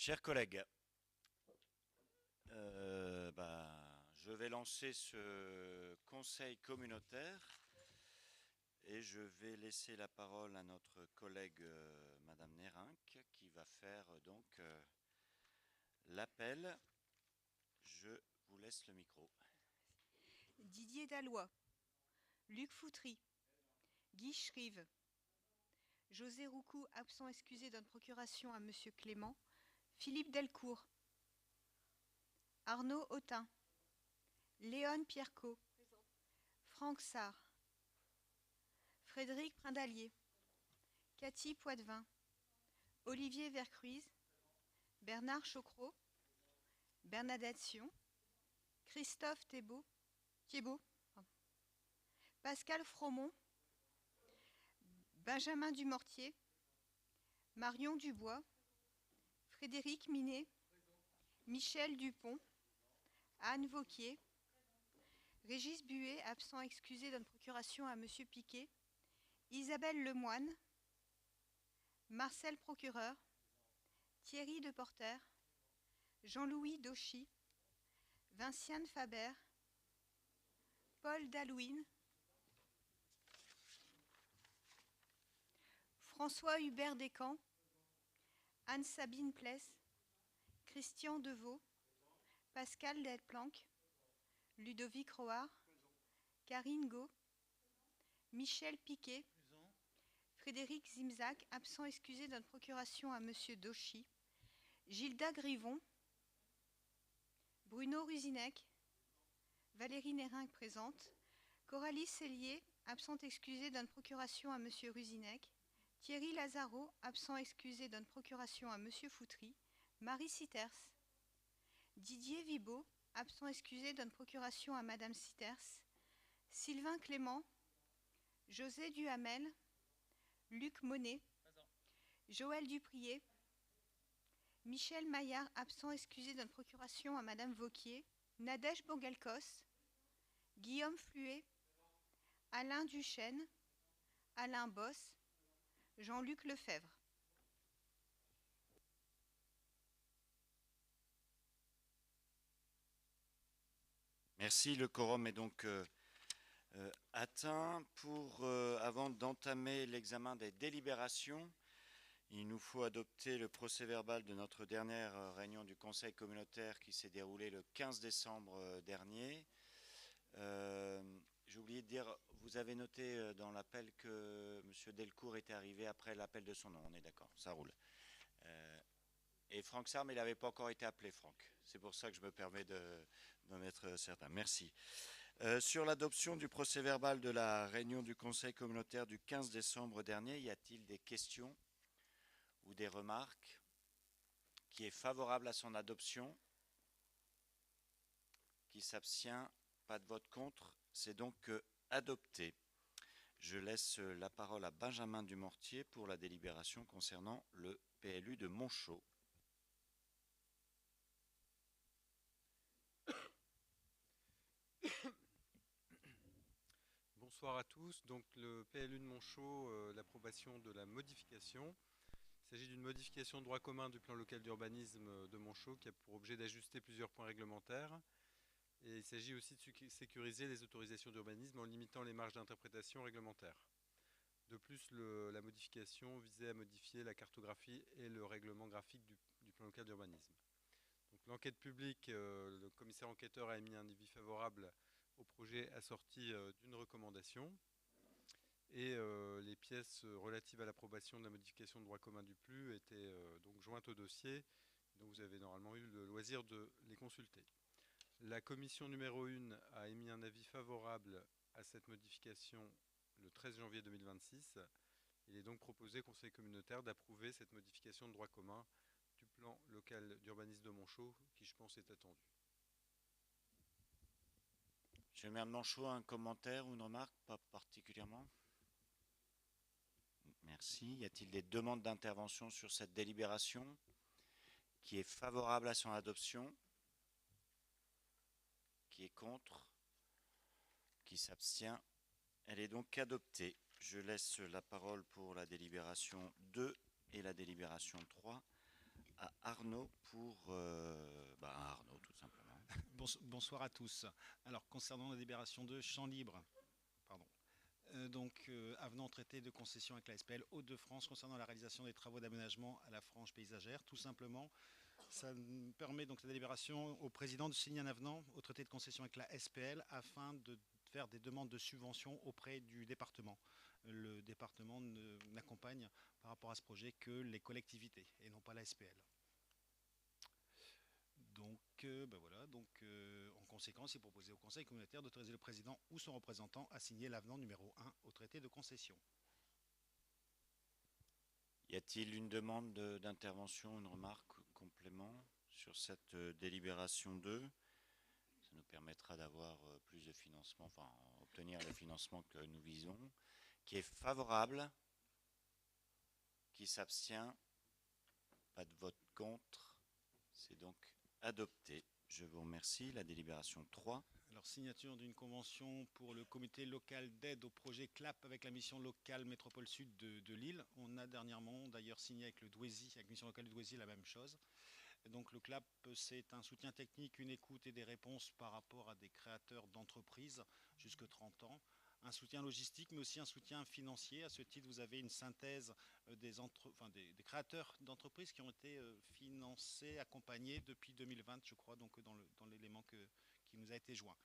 Chers collègues, je vais lancer ce conseil communautaire et je vais laisser la parole à notre collègue Madame Nérinck qui va faire l'appel. Je vous laisse le micro. Didier Dalloy, Luc Foutry, Guy Schrive, José Roucou, absent excusé donne procuration à Monsieur Clément, Philippe Delcourt, Arnaud Autin, Léon Piercot, Franck Sarr, Frédéric Prindalier, Cathy Poitvin, Olivier Vercruise, Bernard Chocrot, Bernadette Sion, Christophe Thiebaud, Pascal Fromont, Benjamin Dumortier, Marion Dubois, Frédéric Minet, Michel Dupont, Anne Vauquier, Régis Buet, absent excusé donne procuration à Monsieur Piquet, Isabelle Lemoine, Marcel Procureur, Thierry Deporter, Jean-Louis Dauchy, Vinciane Faber, Paul Dalouine, François Hubert Descamps, Anne-Sabine Pless, Christian Deveau, Pascal Delplanque, Ludovic Roard, Karine Gau, Michel Piquet, Frédéric Zimzac, absent excusé donne procuration à Monsieur Dauchy, Gilda Grivon, Bruno Ruzinec, Valérie Nérinck présente, Coralie Cellier, absente excusée donne procuration à Monsieur Ruzinec, Thierry Lazaro, absent excusé donne procuration à Monsieur Foutry, Marie Citers, Didier Vibo, absent excusé donne procuration à Madame Citers, Sylvain Clément, José Duhamel, Luc Monet, Joël Duprier, Michel Maillard, absent excusé donne procuration à Madame Vauquier, Nadège Bourgalkos, Guillaume Fluet, Alain Duchesne, Alain Boss, Jean-Luc Lefebvre. Merci, le quorum est donc atteint. Avant d'entamer l'examen des délibérations, il nous faut adopter le procès-verbal de notre dernière réunion du Conseil communautaire qui s'est déroulée le 15 décembre dernier. J'ai oublié de dire, vous avez noté dans l'appel que M. Delcourt était arrivé après l'appel de son nom. On est d'accord, ça roule. Et Franck Sarr, mais il n'avait pas encore été appelé, Franck. C'est pour ça que je me permets d'en être certain. Merci. Sur l'adoption du procès-verbal de la réunion du Conseil communautaire du 15 décembre dernier, y a-t-il des questions ou des remarques? Qui est favorable à son adoption? Qui s'abstient? Pas de vote contre. C'est donc adopté. Je laisse la parole à Benjamin Dumortier pour la délibération concernant le PLU de Monchaux. Bonsoir à tous. Donc le PLU de Monchaux, l'approbation de la modification. Il s'agit d'une modification de droit commun du plan local d'urbanisme de Monchaux qui a pour objet d'ajuster plusieurs points réglementaires. Et il s'agit aussi de sécuriser les autorisations d'urbanisme en limitant les marges d'interprétation réglementaires. De plus, la modification visait à modifier la cartographie et le règlement graphique du plan local d'urbanisme. Donc l'enquête publique, le commissaire enquêteur a émis un avis favorable au projet assorti d'une recommandation. Et les pièces relatives à l'approbation de la modification de droit commun du PLU étaient donc jointes au dossier. Donc vous avez normalement eu le loisir de les consulter. La commission numéro 1 a émis un avis favorable à cette modification le 13 janvier 2026. Il est donc proposé au Conseil communautaire d'approuver cette modification de droit commun du plan local d'urbanisme de Monchaux, qui je pense est attendu. Monsieur le maire de Monchaux, un commentaire ou une remarque? Pas particulièrement. Merci. Y a-t-il des demandes d'intervention sur cette délibération? Qui est favorable à son adoption? Qui est contre? Qui s'abstient? Elle est donc adoptée. Je laisse la parole pour la délibération 2 et la délibération 3 à Arnaud pour Arnaud tout simplement. Bonsoir à tous. Alors, concernant la délibération de champ libre, pardon. Avenant au traité de concession avec la SPL Hauts-de-France concernant la réalisation des travaux d'aménagement à la frange paysagère, tout simplement, ça permet donc la délibération au président de signer un avenant au traité de concession avec la SPL afin de faire des demandes de subventions auprès du département. Le département n'accompagne par rapport à ce projet que les collectivités et non pas la SPL. En conséquence, il est proposé au Conseil communautaire d'autoriser le président ou son représentant à signer l'avenant numéro 1 au traité de concession. Y a-t-il une demande d'intervention, une remarque, complément sur cette délibération 2? Ça nous permettra d'avoir plus de financement, enfin obtenir le financement que nous visons. Qui est favorable? Qui s'abstient? Pas de vote contre. C'est donc adopté. Je vous remercie. La délibération 3. Alors, signature d'une convention pour le comité local d'aide au projet CLAP avec la mission locale Métropole Sud de Lille. On a dernièrement d'ailleurs signé avec le Douaisis, avec la mission locale du Douaisis, la même chose. Et donc le CLAP, c'est un soutien technique, une écoute et des réponses par rapport à des créateurs d'entreprises jusque 30 ans. Un soutien logistique, mais aussi un soutien financier. À ce titre, vous avez une synthèse des créateurs d'entreprises qui ont été financés, accompagnés depuis 2020, je crois, donc dans l'élément qui nous a été joint.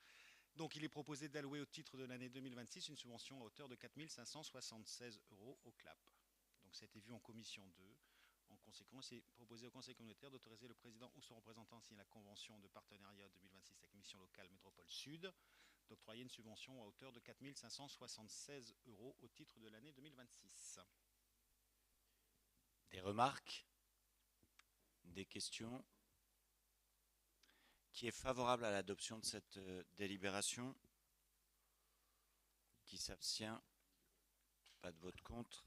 Donc il est proposé d'allouer au titre de l'année 2026 une subvention à hauteur de 4 576 € au CLAP. Donc ça a été vu en commission 2. En conséquence, il est proposé au Conseil communautaire d'autoriser le président ou son représentant à signer la convention de partenariat 2026 avec Mission locale Métropole Sud, d'octroyer une subvention à hauteur de 4 576 € au titre de l'année 2026. Des remarques? Des questions? Qui est favorable à l'adoption de cette délibération? Qui s'abstient? Pas de vote contre.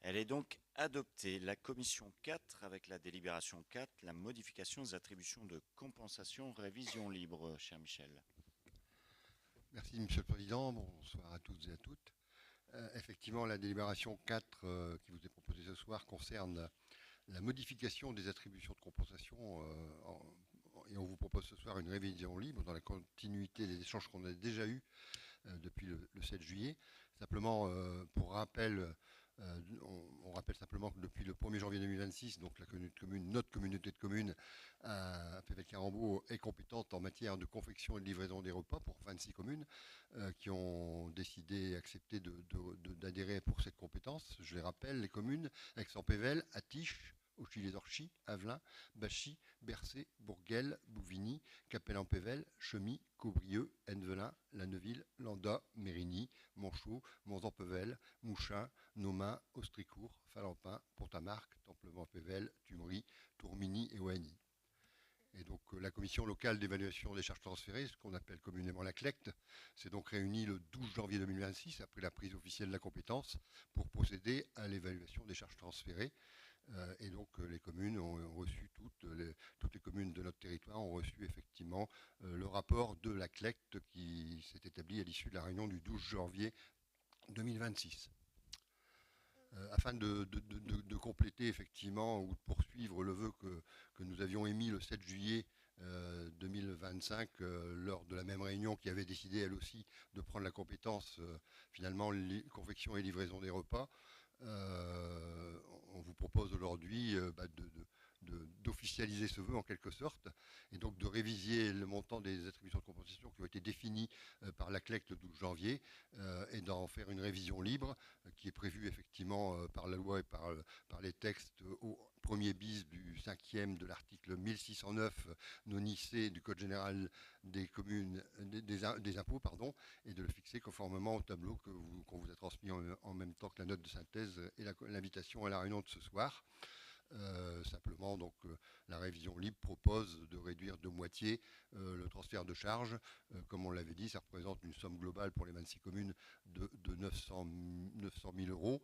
Elle est donc adoptée. La commission 4, avec la délibération 4, la modification des attributions de compensation, révision libre, cher Michel. Merci, Monsieur le Président. Bonsoir à toutes et à toutes. Effectivement, la délibération 4 qui vous est proposée ce soir concerne la modification des attributions de compensation et on vous propose ce soir une révision libre dans la continuité des échanges qu'on a déjà eus depuis le 7 juillet. Simplement, pour rappel, on rappelle simplement que depuis le 1er janvier 2026, donc notre communauté de communes à Pével-Carambeau est compétente en matière de confection et de livraison des repas pour 26 communes qui ont décidé, accepté d'adhérer pour cette compétence. Je les rappelle, les communes Aix-en-Pével, Attiches, Auchy-les-Orchies, Avelin, Bachy, Bercé, Bourguel, Bouvigny, Capelle-en-Pével, Chemy, Caubrieux, Envelin, Lanneuville, Landa, Mérigny, Monchaux, Mons-en-Pével, Mouchin, Nomain, Austricourt, Falampin, Pont-à-Marc, Templement-Pével, Tumery, Tourmigny et Oigny. Et donc la commission locale d'évaluation des charges transférées, ce qu'on appelle communément la CLECT, s'est donc réunie le 12 janvier 2026, après la prise officielle de la compétence, pour procéder à l'évaluation des charges transférées. Et donc les communes ont reçu, toutes les communes de notre territoire ont reçu effectivement le rapport de la CLECT qui s'est établi à l'issue de la réunion du 12 janvier 2026. Afin de compléter effectivement ou de poursuivre le vœu que nous avions émis le 7 juillet 2025 lors de la même réunion qui avait décidé elle aussi de prendre la compétence finalement confection et livraison des repas, on vous propose aujourd'hui d'officialiser ce vœu en quelque sorte et donc de réviser le montant des attributions de compensation qui ont été définies par la CLECT le 12 janvier et d'en faire une révision libre qui est prévue effectivement par la loi et par les textes au premier bis du 5e de l'article 1609 noni-C du Code général des communes des impôts et de le fixer conformément au tableau qu'on vous a transmis en même temps que la note de synthèse et l'invitation à la réunion de ce soir. Simplement, donc, la révision libre propose de réduire de moitié le transfert de charges. Comme on l'avait dit, ça représente une somme globale pour les 26 communes de 900 000 €.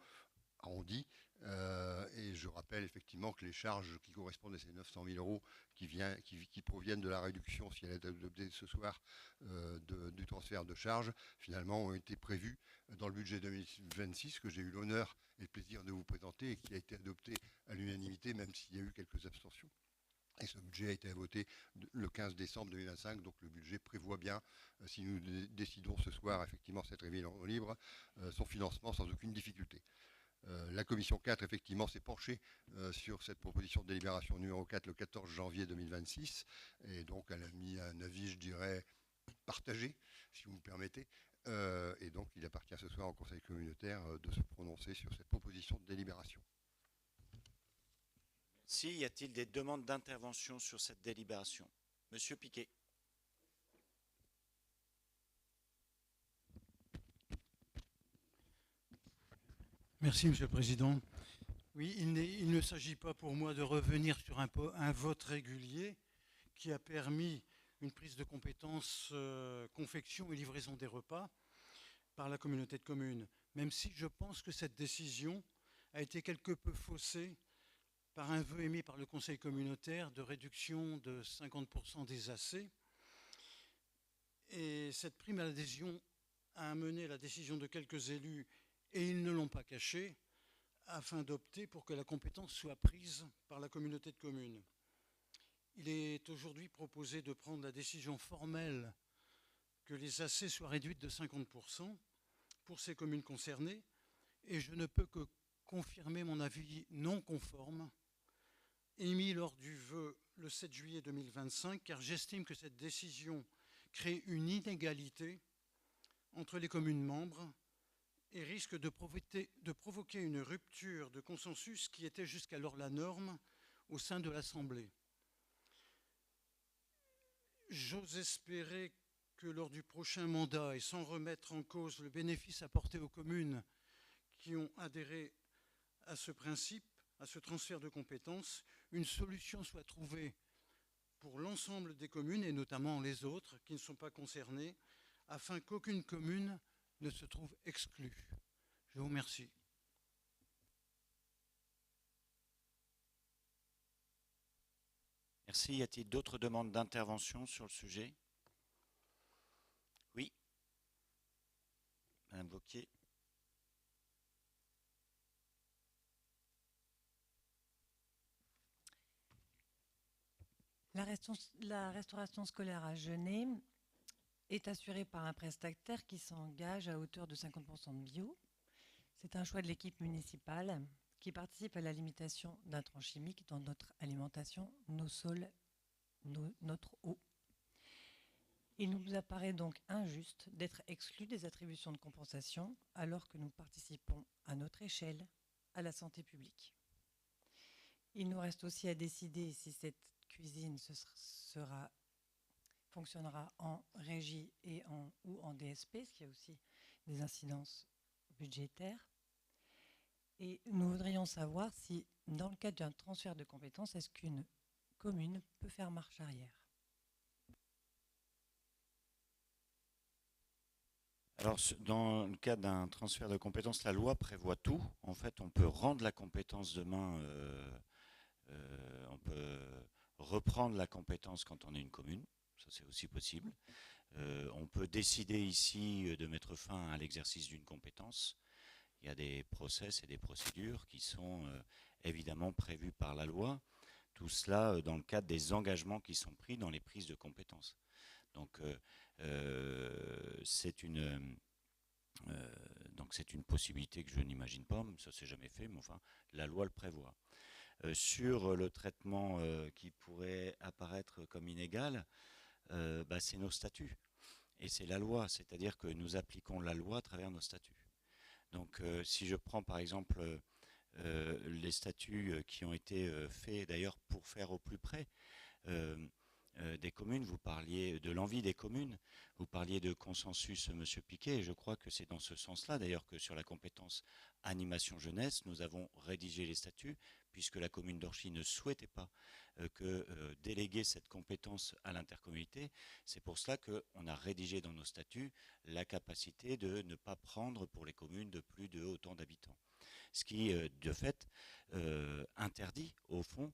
arrondi. Et je rappelle effectivement que les charges qui correspondent à ces 900 000 euros qui proviennent de la réduction, si elle est adoptée ce soir, du transfert de charges, finalement ont été prévues dans le budget 2026 que j'ai eu l'honneur et le plaisir de vous présenter et qui a été adopté à l'unanimité, même s'il y a eu quelques abstentions. Et ce budget a été voté le 15 décembre 2025, donc le budget prévoit bien, si nous décidons ce soir effectivement cette réunion libre, son financement sans aucune difficulté. La commission 4, effectivement, s'est penchée sur cette proposition de délibération numéro 4 le 14 janvier 2026. Et donc, elle a mis un avis, je dirais, partagé, si vous me permettez. Et donc, il appartient ce soir au Conseil communautaire de se prononcer sur cette proposition de délibération. Merci. Y a-t-il des demandes d'intervention sur cette délibération? Monsieur Piquet. Merci, Monsieur le Président. Oui, il ne s'agit pas pour moi de revenir sur un vote régulier qui a permis une prise de compétence confection et livraison des repas par la communauté de communes, même si je pense que cette décision a été quelque peu faussée par un vœu émis par le Conseil communautaire de réduction de 50% des AC. Et cette prime à l'adhésion a amené la décision de quelques élus, et ils ne l'ont pas caché, afin d'opter pour que la compétence soit prise par la communauté de communes. Il est aujourd'hui proposé de prendre la décision formelle que les AC soient réduites de 50% pour ces communes concernées, et je ne peux que confirmer mon avis non conforme émis lors du vœu le 7 juillet 2025, car j'estime que cette décision crée une inégalité entre les communes membres et risque de provoquer une rupture de consensus qui était jusqu'alors la norme au sein de l'Assemblée. J'ose espérer que lors du prochain mandat, et sans remettre en cause le bénéfice apporté aux communes qui ont adhéré à ce principe, à ce transfert de compétences, une solution soit trouvée pour l'ensemble des communes, et notamment les autres qui ne sont pas concernées, afin qu'aucune commune ne se trouve exclue. Je vous remercie. Merci. Y a-t-il d'autres demandes d'intervention sur le sujet? Oui. Madame Wauquiez. La restauration scolaire à Genêt est assurée par un prestataire qui s'engage à hauteur de 50% de bio. C'est un choix de l'équipe municipale qui participe à la limitation d'intrants chimiques dans notre alimentation, nos sols, notre eau. Il nous apparaît donc injuste d'être exclus des attributions de compensation alors que nous participons à notre échelle à la santé publique. Il nous reste aussi à décider si cette cuisine fonctionnera en régie ou en DSP, ce qui a aussi des incidences budgétaires. Et nous voudrions savoir si, dans le cadre d'un transfert de compétences, est-ce qu'une commune peut faire marche arrière? Alors, dans le cadre d'un transfert de compétences, la loi prévoit tout. En fait, on peut rendre la compétence demain, on peut reprendre la compétence quand on est une commune, ça c'est aussi possible. On peut décider ici de mettre fin à l'exercice d'une compétence. Il y a des process et des procédures qui sont évidemment prévus par la loi. Tout cela dans le cadre des engagements qui sont pris dans les prises de compétences. Donc c'est une possibilité que je n'imagine pas, ça s'est jamais fait, mais enfin la loi le prévoit. Sur le traitement qui pourrait apparaître comme inégal, c'est nos statuts. Et c'est la loi, c'est-à-dire que nous appliquons la loi à travers nos statuts. Donc si je prends par exemple les statuts qui ont été faits d'ailleurs pour faire au plus près des communes, vous parliez de l'envie des communes, vous parliez de consensus, Monsieur Piquet, et je crois que c'est dans ce sens-là d'ailleurs que sur la compétence animation jeunesse, nous avons rédigé les statuts, puisque la commune d'Orchy ne souhaitait pas déléguer cette compétence à l'intercommunalité. C'est pour cela qu'on a rédigé dans nos statuts la capacité de ne pas prendre pour les communes de plus de autant d'habitants. ce qui, de fait, interdit, au fond,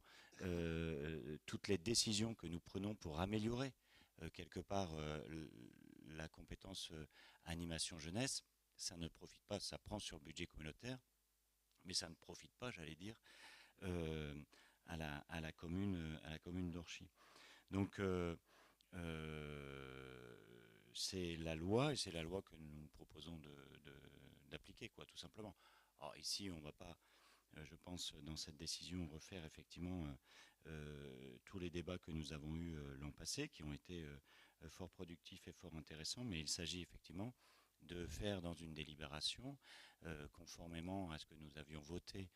toutes les décisions que nous prenons pour améliorer, quelque part, la compétence animation jeunesse. Ça ne profite pas, ça prend sur le budget communautaire, mais ça ne profite pas, j'allais dire, à la commune d'Orchy. Donc, c'est la loi, et c'est la loi que nous proposons d'appliquer, quoi, tout simplement. Alors ici, on ne va pas, je pense, dans cette décision, refaire effectivement tous les débats que nous avons eus l'an passé, qui ont été fort productifs et fort intéressants, mais il s'agit effectivement de faire dans une délibération, conformément à ce que nous avions voté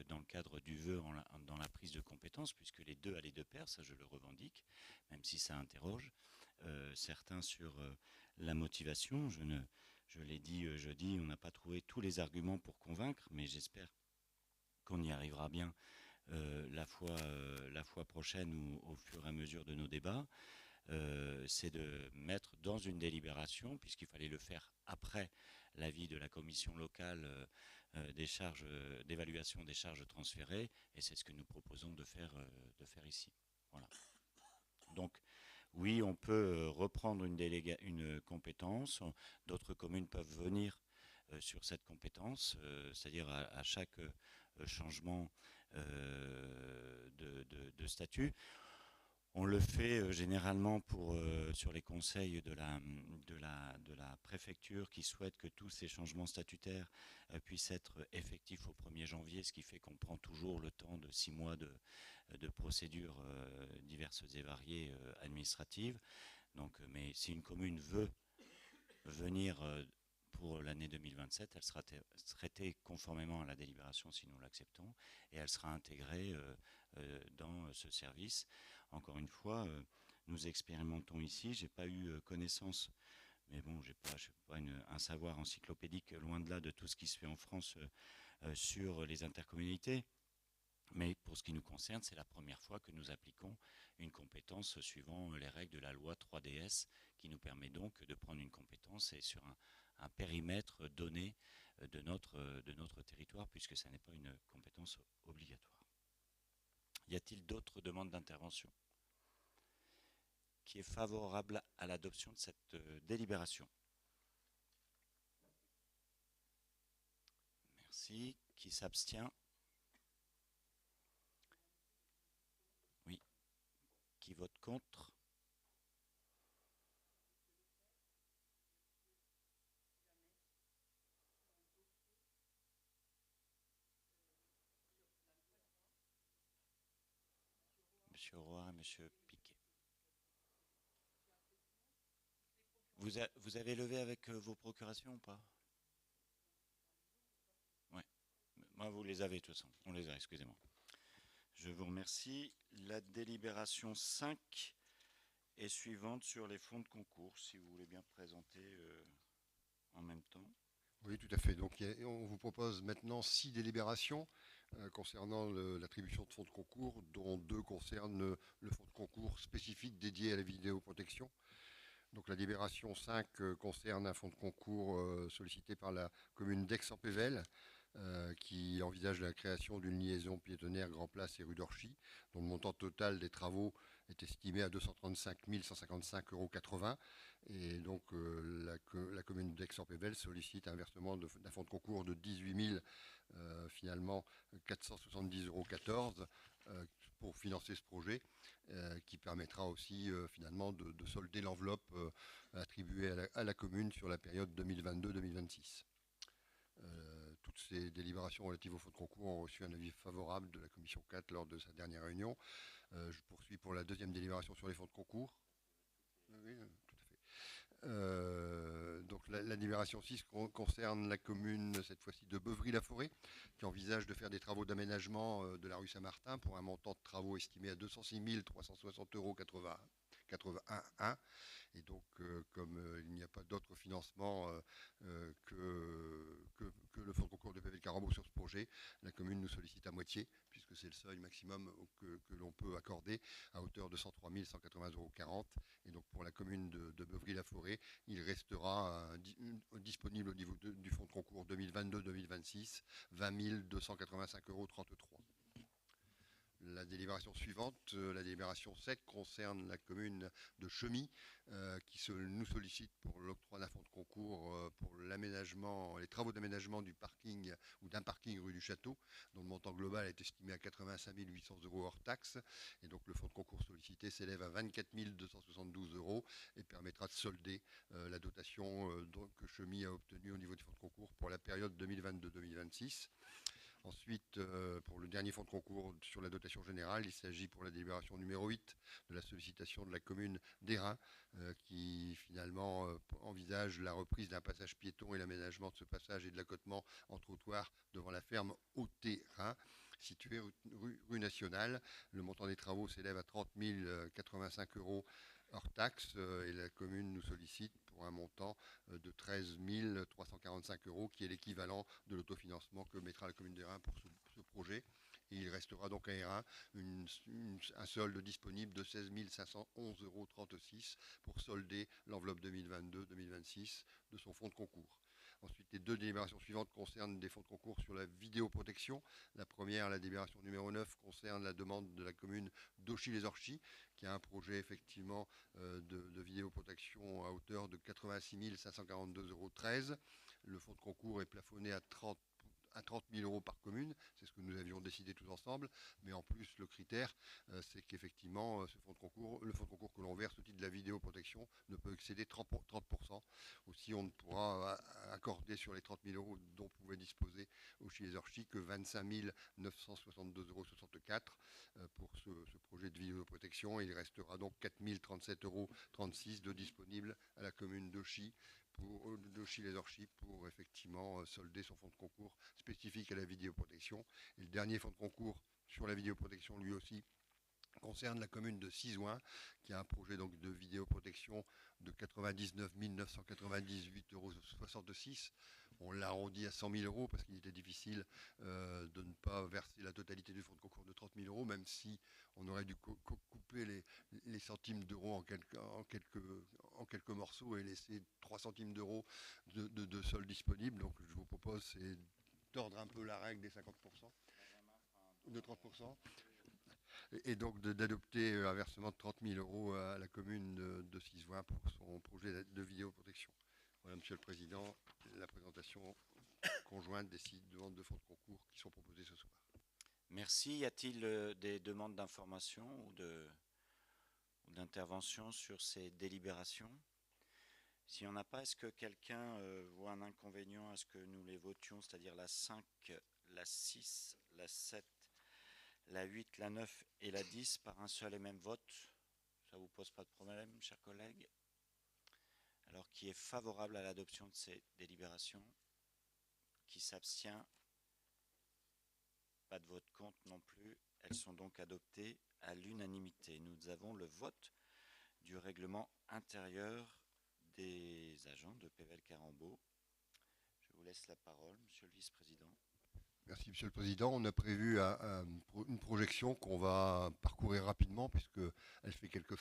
dans le cadre du vœu dans la prise de compétences, puisque les deux allaient de pair, ça je le revendique, même si ça interroge certains sur la motivation. Je l'ai dit jeudi, on n'a pas trouvé tous les arguments pour convaincre, mais j'espère qu'on y arrivera bien la fois prochaine ou au fur et à mesure de nos débats. C'est de mettre dans une délibération, puisqu'il fallait le faire après l'avis de la commission locale des charges d'évaluation des charges transférées, et c'est ce que nous proposons de faire ici. Voilà. Donc, oui, on peut reprendre une compétence. D'autres communes peuvent venir sur cette compétence, c'est-à-dire à chaque changement de statut. On le fait généralement sur les conseils de la préfecture qui souhaite que tous ces changements statutaires puissent être effectifs au 1er janvier, ce qui fait qu'on prend toujours le temps de 6 mois de procédures diverses et variées administratives. Donc, mais si une commune veut venir pour l'année 2027, elle sera traitée conformément à la délibération si nous l'acceptons, et elle sera intégrée dans ce service. Encore une fois, nous expérimentons ici. J'ai pas eu connaissance, mais bon, je n'ai pas un savoir encyclopédique, loin de là, de tout ce qui se fait en France sur les intercommunalités. Mais pour ce qui nous concerne, c'est la première fois que nous appliquons une compétence suivant les règles de la loi 3DS, qui nous permet donc de prendre une compétence et sur un périmètre donné de notre territoire, puisque ça n'est pas une compétence obligatoire. Y a-t-il d'autres demandes d'intervention? Qui est favorable à l'adoption de cette délibération? Merci. Qui s'abstient? Oui. Qui vote contre? Monsieur Roy et Monsieur Piquet. Vous avez levé avec vos procurations ou pas? Oui. Moi, vous les avez, de toute façon. On les a, excusez-moi. Je vous remercie. La délibération 5 est suivante sur les fonds de concours, si vous voulez bien présenter en même temps. Oui, tout à fait. Donc, on vous propose maintenant 6 délibérations concernant l'attribution de fonds de concours, dont 2 concernent le fonds de concours spécifique dédié à la vidéoprotection. Donc, la délibération 5 concerne un fonds de concours sollicité par la commune d'Aix-en-Pévèle, qui envisage la création d'une liaison piétonnière Grand Place et rue d'Orchy, dont le montant total des travaux est estimé à 235 155,80 €. Et donc la commune d'Aix-en-Pévèle sollicite un versement d'un fonds de concours de 18 finalement 470,14 € pour financer ce projet, qui permettra aussi finalement de solder l'enveloppe attribuée à la commune sur la période 2022-2026. Toutes ces délibérations relatives au fonds de concours ont reçu un avis favorable de la commission 4 lors de sa dernière réunion. Je poursuis pour la deuxième délibération sur les fonds de concours. Oui, tout à fait. Donc la délibération 6 concerne la commune, cette fois-ci de Beuvry-la-Forêt, qui envisage de faire des travaux d'aménagement de la rue Saint-Martin pour un montant de travaux estimé à 206 360,80 81.1. Et donc, comme il n'y a pas d'autre financement que le fonds de concours de PVL Carambeau sur ce projet, la commune nous sollicite à moitié, puisque c'est le seuil maximum que l'on peut accorder, à hauteur de 103 180,40 €. Et donc, pour la commune de Beuvry-la-Forêt, il restera disponible au niveau du fonds de concours 2022-2026, 20 285,33 €. La délibération suivante, la délibération 7, concerne la commune de Chemy, qui nous sollicite pour l'octroi d'un fonds de concours pour l'aménagement, les travaux d'aménagement du parking ou d'un parking rue du Château, dont le montant global est estimé à 85 800 € hors taxe. Et donc le fonds de concours sollicité s'élève à 24 272 € et permettra de solder la dotation que Chemy a obtenue au niveau du fonds de concours pour la période 2022-2026. Ensuite, pour le dernier fonds de concours sur la dotation générale, il s'agit pour la délibération numéro 8 de la sollicitation de la commune d'Hérain, qui finalement envisage la reprise d'un passage piéton et l'aménagement de ce passage et de l'accotement en trottoir devant la ferme Haut-Hérain, située rue Nationale. Le montant des travaux s'élève à 30 085 € hors taxe, et la commune nous sollicite pour un montant de 13 345 €, qui est l'équivalent de l'autofinancement que mettra la commune d'Hérain pour ce projet. Et il restera donc à Hérain un solde disponible de 16 511,36 € pour solder l'enveloppe 2022-2026 de son fonds de concours. Ensuite, les deux délibérations suivantes concernent des fonds de concours sur la vidéoprotection. La première, la délibération numéro 9, concerne la demande de la commune d'Auchy-les-Orchies, qui a un projet effectivement de vidéoprotection à hauteur de 86 542,13 €. Le fonds de concours est plafonné à 30 000 € par commune, c'est ce que nous avions décidé tous ensemble, mais en plus le critère c'est qu'effectivement le fonds de concours que l'on verse au titre de la vidéoprotection ne peut excéder 30%. Aussi on ne pourra accorder sur les 30 000 € dont pouvait disposer Auchy-les-Orchies que 25 972,64 € pour ce projet de vidéoprotection. Il restera donc 4 037,36 € de disponible à la commune d'Auchy-les-Orchies pour effectivement solder son fonds de concours spécifique à la vidéoprotection. Et le dernier fonds de concours sur la vidéoprotection, lui aussi, concerne la commune de Sizouin, qui a un projet donc de vidéoprotection de 99 998,66 €. On l'a arrondi à 100 000 € parce qu'il était difficile de ne pas verser la totalité du fonds de concours de 30 000 €, même si on aurait dû couper les centimes d'euros en quelques morceaux et laisser 3 centimes d'euros de solde disponible. Donc je vous propose, c'est tordre un peu la règle des 50%, de 30%. Et donc d'adopter un versement de 30 000 € à la commune de Sizouin pour son projet de vidéoprotection. Voilà, Monsieur le Président, la présentation conjointe des 6 demandes de fonds de concours qui sont proposées ce soir. Merci. Y a-t-il des demandes d'information ou d'intervention sur ces délibérations? S'il n'y en a pas, est-ce que quelqu'un voit un inconvénient à ce que nous les votions, c'est-à-dire la 5, la 6, la 7, la 8, la 9 et la 10 par un seul et même vote? Ça ne vous pose pas de problème, chers collègues? Alors, qui est favorable à l'adoption de ces délibérations? Qui s'abstient? Pas de vote contre non plus. Elles sont donc adoptées à l'unanimité. Nous avons le vote du règlement intérieur des agents de PVL Carambeau. Je vous laisse la parole, Monsieur le Vice-président. Merci, Monsieur le Président. On a prévu une projection qu'on va parcourir rapidement puisqu'elle fait quelques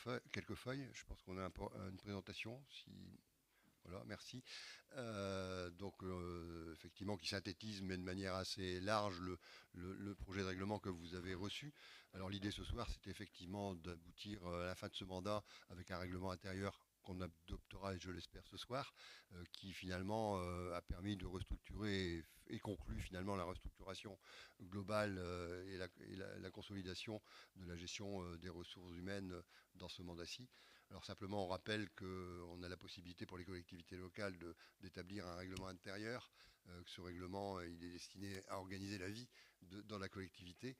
feuilles. Je pense qu'on a une présentation. Voilà, merci. Effectivement, qui synthétise, mais de manière assez large, le projet de règlement que vous avez reçu. Alors l'idée ce soir, c'est effectivement d'aboutir à la fin de ce mandat avec un règlement intérieur qu'on adoptera, et je l'espère ce soir, qui finalement a permis de restructurer et conclut finalement la restructuration globale et la consolidation de la gestion des ressources humaines dans ce mandat-ci. Alors simplement, on rappelle qu'on a la possibilité pour les collectivités locales d'établir un règlement intérieur. Ce règlement, il est destiné à organiser la vie dans la collectivité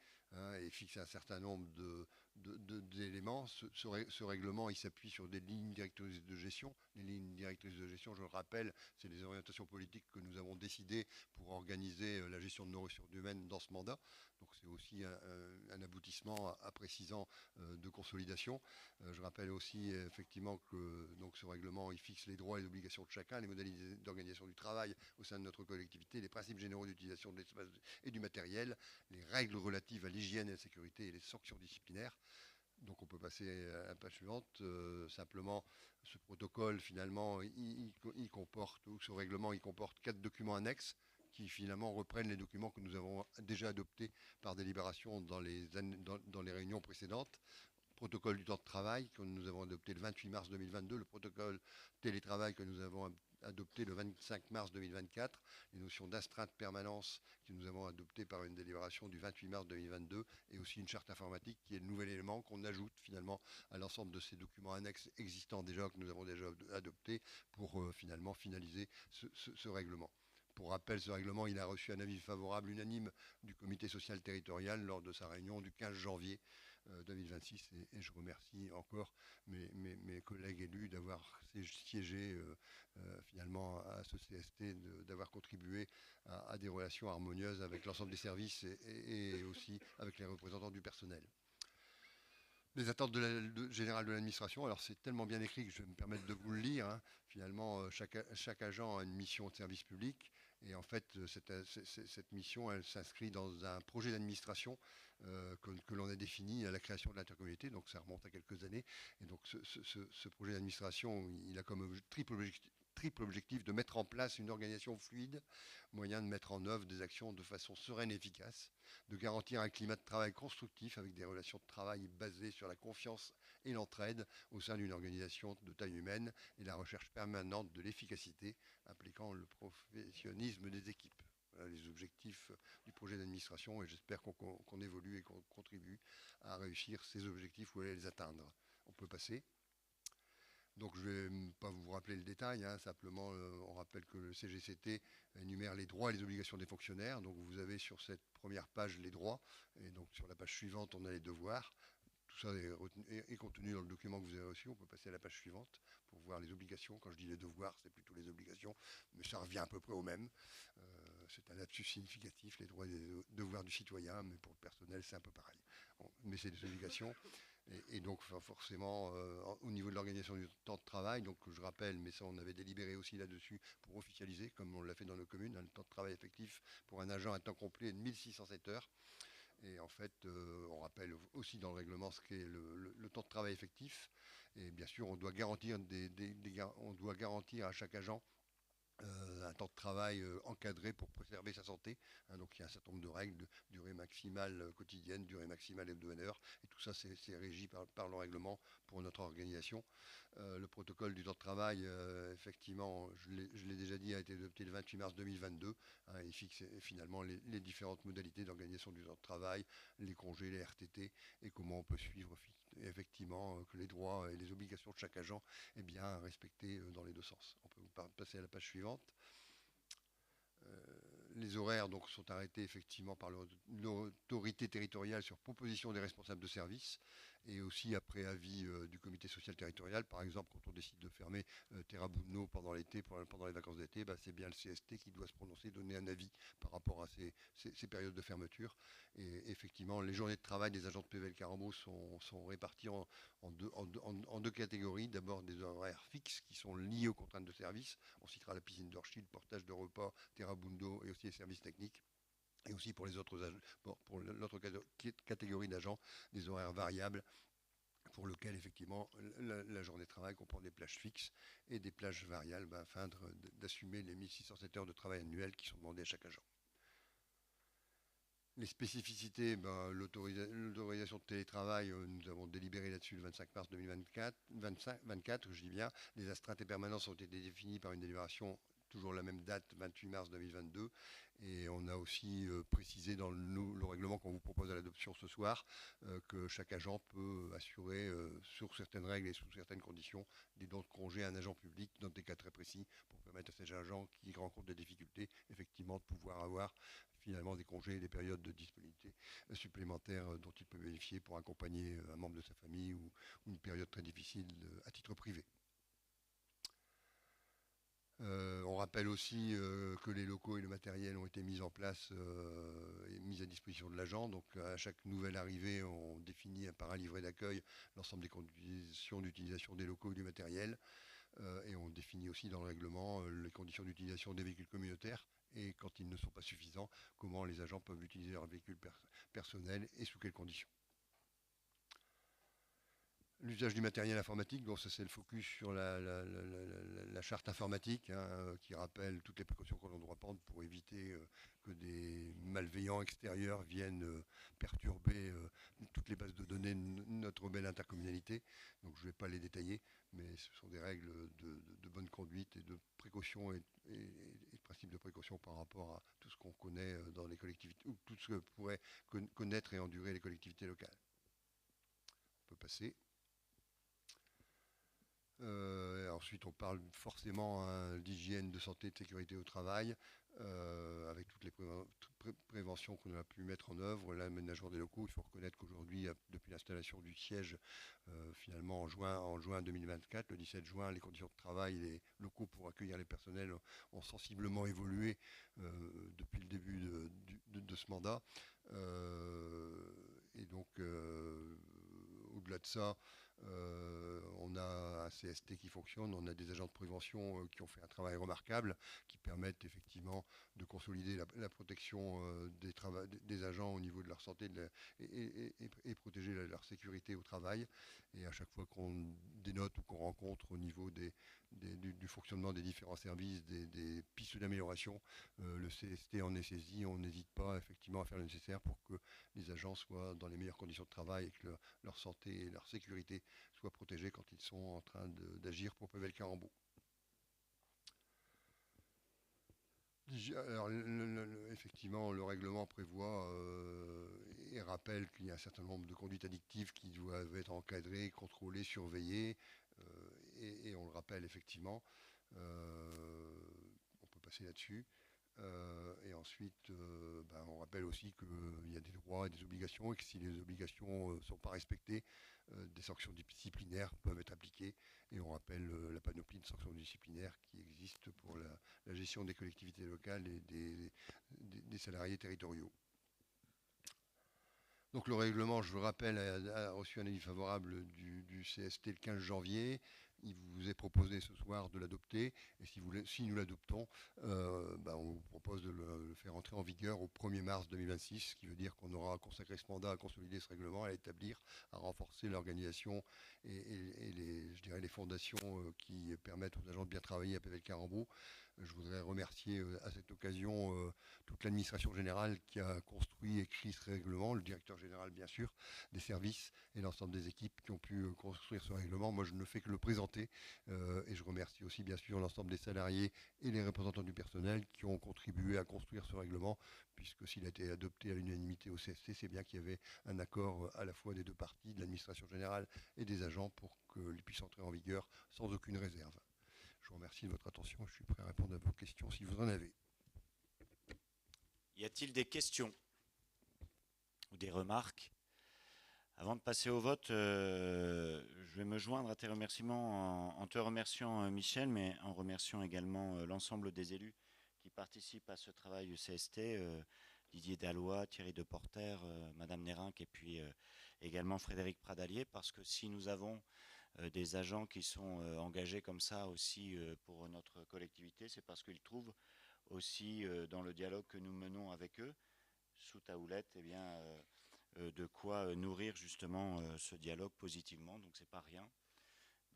et fixer un certain nombre d'éléments. Ce règlement, il s'appuie sur des lignes directrices de gestion. Les lignes directrices de gestion, je le rappelle, c'est les orientations politiques que nous avons décidées pour organiser la gestion de nos ressources humaines dans ce mandat. Donc c'est aussi un aboutissement à précisant de consolidation. Je rappelle aussi effectivement que donc, ce règlement, il fixe les droits et les obligations de chacun, les modalités d'organisation du travail au sein de notre collectivité, les principes généraux d'utilisation de l'espace et du matériel, les règles relatives à l'hygiène et à la sécurité et les sanctions disciplinaires. Donc on peut passer à la page suivante. Simplement, ce protocole, finalement, il comporte, ou ce règlement, il comporte 4 documents annexes qui finalement reprennent les documents que nous avons déjà adoptés par délibération dans les réunions précédentes. Protocole du temps de travail que nous avons adopté le 28 mars 2022, le protocole télétravail que nous avons adopté le 25 mars 2024, les notions d'astreinte permanence que nous avons adoptées par une délibération du 28 mars 2022 et aussi une charte informatique qui est le nouvel élément qu'on ajoute finalement à l'ensemble de ces documents annexes existants déjà que nous avons déjà adoptés pour finalement finaliser ce règlement. Pour rappel, ce règlement, il a reçu un avis favorable unanime du comité social territorial lors de sa réunion du 15 janvier 2026 et je remercie encore mes collègues élus d'avoir siégé finalement à ce CST, d'avoir contribué à des relations harmonieuses avec l'ensemble des services et aussi avec les représentants du personnel. Les attentes générales de l'administration, alors c'est tellement bien écrit que je vais me permettre de vous le lire. Hein. Finalement, chaque agent a une mission de service public et en fait, cette mission, elle s'inscrit dans un projet d'administration que l'on a défini à la création de l'intercommunalité, donc ça remonte à quelques années. Et donc ce projet d'administration, il a comme triple objectif de mettre en place une organisation fluide, moyen de mettre en œuvre des actions de façon sereine et efficace, de garantir un climat de travail constructif avec des relations de travail basées sur la confiance et l'entraide au sein d'une organisation de taille humaine et la recherche permanente de l'efficacité impliquant le professionnalisme des équipes. Voilà les objectifs du projet d'administration et j'espère qu'on évolue et qu'on contribue à réussir ces objectifs ou à les atteindre. On peut passer. Donc je ne vais pas vous rappeler le détail, hein, simplement on rappelle que le CGCT énumère les droits et les obligations des fonctionnaires. Donc vous avez sur cette première page les droits et donc sur la page suivante on a les devoirs. Tout ça est contenu dans le document que vous avez reçu. On peut passer à la page suivante pour voir les obligations. Quand je dis les devoirs, c'est plutôt les obligations, mais ça revient à peu près au même. C'est un lapsus significatif, les droits et les devoirs du citoyen, mais pour le personnel c'est un peu pareil. Mais c'est des obligations. Et donc forcément, au niveau de l'organisation du temps de travail, donc je rappelle, mais ça on avait délibéré aussi là-dessus pour officialiser, comme on l'a fait dans nos communes, hein, le temps de travail effectif pour un agent à temps complet de 1607 heures. Et en fait, on rappelle aussi dans le règlement ce qu'est le temps de travail effectif. Et bien sûr, on doit garantir à chaque agent un temps de travail encadré pour préserver sa santé. Hein, donc il y a un certain nombre de règles, de durée maximale quotidienne, durée maximale hebdomadaire, et tout ça c'est régi par le règlement pour notre organisation. Le protocole du temps de travail, effectivement, je l'ai déjà dit, a été adopté le 28 mars 2022. Hein, il fixe finalement les différentes modalités d'organisation du temps de travail, les congés, les RTT, et comment on peut suivre effectivement que les droits et les obligations de chaque agent est bien respectés dans les deux sens. On peut passer à la page suivante. Les horaires donc, sont arrêtés effectivement par l'autorité territoriale sur proposition des responsables de service et aussi après avis du comité social territorial. Par exemple, quand on décide de fermer Terrabuno pendant l'été, pendant les vacances d'été, bah, c'est bien le CST qui doit se prononcer, donner un avis par rapport à ces périodes de fermeture. Et effectivement, les journées de travail des agents de PVL Carambos sont réparties en deux catégories. D'abord des horaires fixes qui sont liés aux contraintes de service. On citera la piscine d'Orchies, le portage de repas, Terrabundo et aussi les services techniques. Et aussi pour les autres pour l'autre catégorie d'agents, des horaires variables pour lequel effectivement la journée de travail comprend des plages fixes et des plages variables afin d'assumer les 1607 heures de travail annuelles qui sont demandées à chaque agent. Les spécificités, l'autorisation de télétravail, nous avons délibéré là-dessus le 25 mars 2024, je dis bien, les astreintes et permanences ont été définies par une délibération toujours la même date, 28 mars 2022. Et on a aussi précisé dans le règlement qu'on vous propose à l'adoption ce soir que chaque agent peut assurer, sur certaines règles et sous certaines conditions, des dons de congé à un agent public dans des cas très précis pour permettre à ces agents qui rencontrent des difficultés, effectivement, de pouvoir avoir finalement des congés et des périodes de disponibilité supplémentaires dont il peut bénéficier pour accompagner un membre de sa famille ou une période très difficile à titre privé. On rappelle aussi que les locaux et le matériel ont été mis en place et mis à disposition de l'agent. Donc à chaque nouvelle arrivée, on définit par un livret d'accueil l'ensemble des conditions d'utilisation des locaux et du matériel. Et on définit aussi dans le règlement les conditions d'utilisation des véhicules communautaires et quand ils ne sont pas suffisants, comment les agents peuvent utiliser leur véhicule personnel et sous quelles conditions. L'usage du matériel informatique, donc ça c'est le focus sur la charte informatique qui rappelle toutes les précautions qu'on doit prendre pour éviter que des malveillants extérieurs viennent perturber toutes les bases de données de notre belle intercommunalité. Donc je ne vais pas les détailler, mais ce sont des règles de bonne conduite et de précaution et de principe de précaution par rapport à tout ce qu'on connaît dans les collectivités, ou tout ce que pourraient connaître et endurer les collectivités locales. On peut passer. Ensuite, on parle forcément d'hygiène, de santé, de sécurité au travail, avec toutes les préventions qu'on a pu mettre en œuvre. L'aménagement des locaux, il faut reconnaître qu'aujourd'hui, depuis l'installation du siège, finalement en juin 2024, le 17 juin, les conditions de travail, les locaux pour accueillir les personnels ont sensiblement évolué depuis le début de ce mandat. Et donc, au-delà de ça, on a un CST qui fonctionne, on a des agents de prévention qui ont fait un travail remarquable, qui permettent effectivement de consolider la protection des agents au niveau de leur santé et protéger leur sécurité au travail. Et à chaque fois qu'on dénote ou qu'on rencontre au niveau du fonctionnement des différents services des pistes d'amélioration, le CST en est saisi, on n'hésite pas effectivement à faire le nécessaire pour que les agents soient dans les meilleures conditions de travail et que leur santé et leur sécurité soient protégés quand ils sont en train d'agir pour Pével-Carambou. Alors, effectivement, le règlement prévoit et rappelle qu'il y a un certain nombre de conduites addictives qui doivent être encadrées, contrôlées, surveillées, et on le rappelle effectivement. On peut passer là-dessus. Et ensuite, on rappelle aussi qu'il y a des droits et des obligations et que si les obligations ne sont pas respectées, des sanctions disciplinaires peuvent être appliquées. Et on rappelle la panoplie de sanctions disciplinaires qui existent pour la gestion des collectivités locales et des salariés territoriaux. Donc le règlement, je vous rappelle, a reçu un avis favorable du CST le 15 janvier. Il vous est proposé ce soir de l'adopter. Et si nous l'adoptons, on vous propose de le faire entrer en vigueur au 1er mars 2026, ce qui veut dire qu'on aura consacré ce mandat à consolider ce règlement, à l'établir, à renforcer l'organisation et les fondations qui permettent aux agents de bien travailler à Pével-Carambou. Je voudrais remercier à cette occasion toute l'administration générale qui a construit et écrit ce règlement, le directeur général bien sûr, des services et l'ensemble des équipes qui ont pu construire ce règlement. Moi je ne fais que le présenter et je remercie aussi bien sûr l'ensemble des salariés et les représentants du personnel qui ont contribué à construire ce règlement, puisque s'il a été adopté à l'unanimité au CST, c'est bien qu'il y avait un accord à la fois des deux parties, de l'administration générale et des agents, pour qu'il puisse entrer en vigueur sans aucune réserve. Je vous remercie de votre attention. Je suis prêt à répondre à vos questions si vous en avez. Y a-t-il des questions ou des remarques? Avant de passer au vote, je vais me joindre à tes remerciements en te remerciant, Michel, mais en remerciant également l'ensemble des élus qui participent à ce travail CST, Didier Dallois, Thierry Deporter, Madame Nérinck et puis également Frédéric Pradalier, parce que si nous avons des agents qui sont engagés comme ça aussi pour notre collectivité, c'est parce qu'ils trouvent aussi dans le dialogue que nous menons avec eux, sous ta houlette, de quoi nourrir justement ce dialogue positivement, donc c'est pas rien.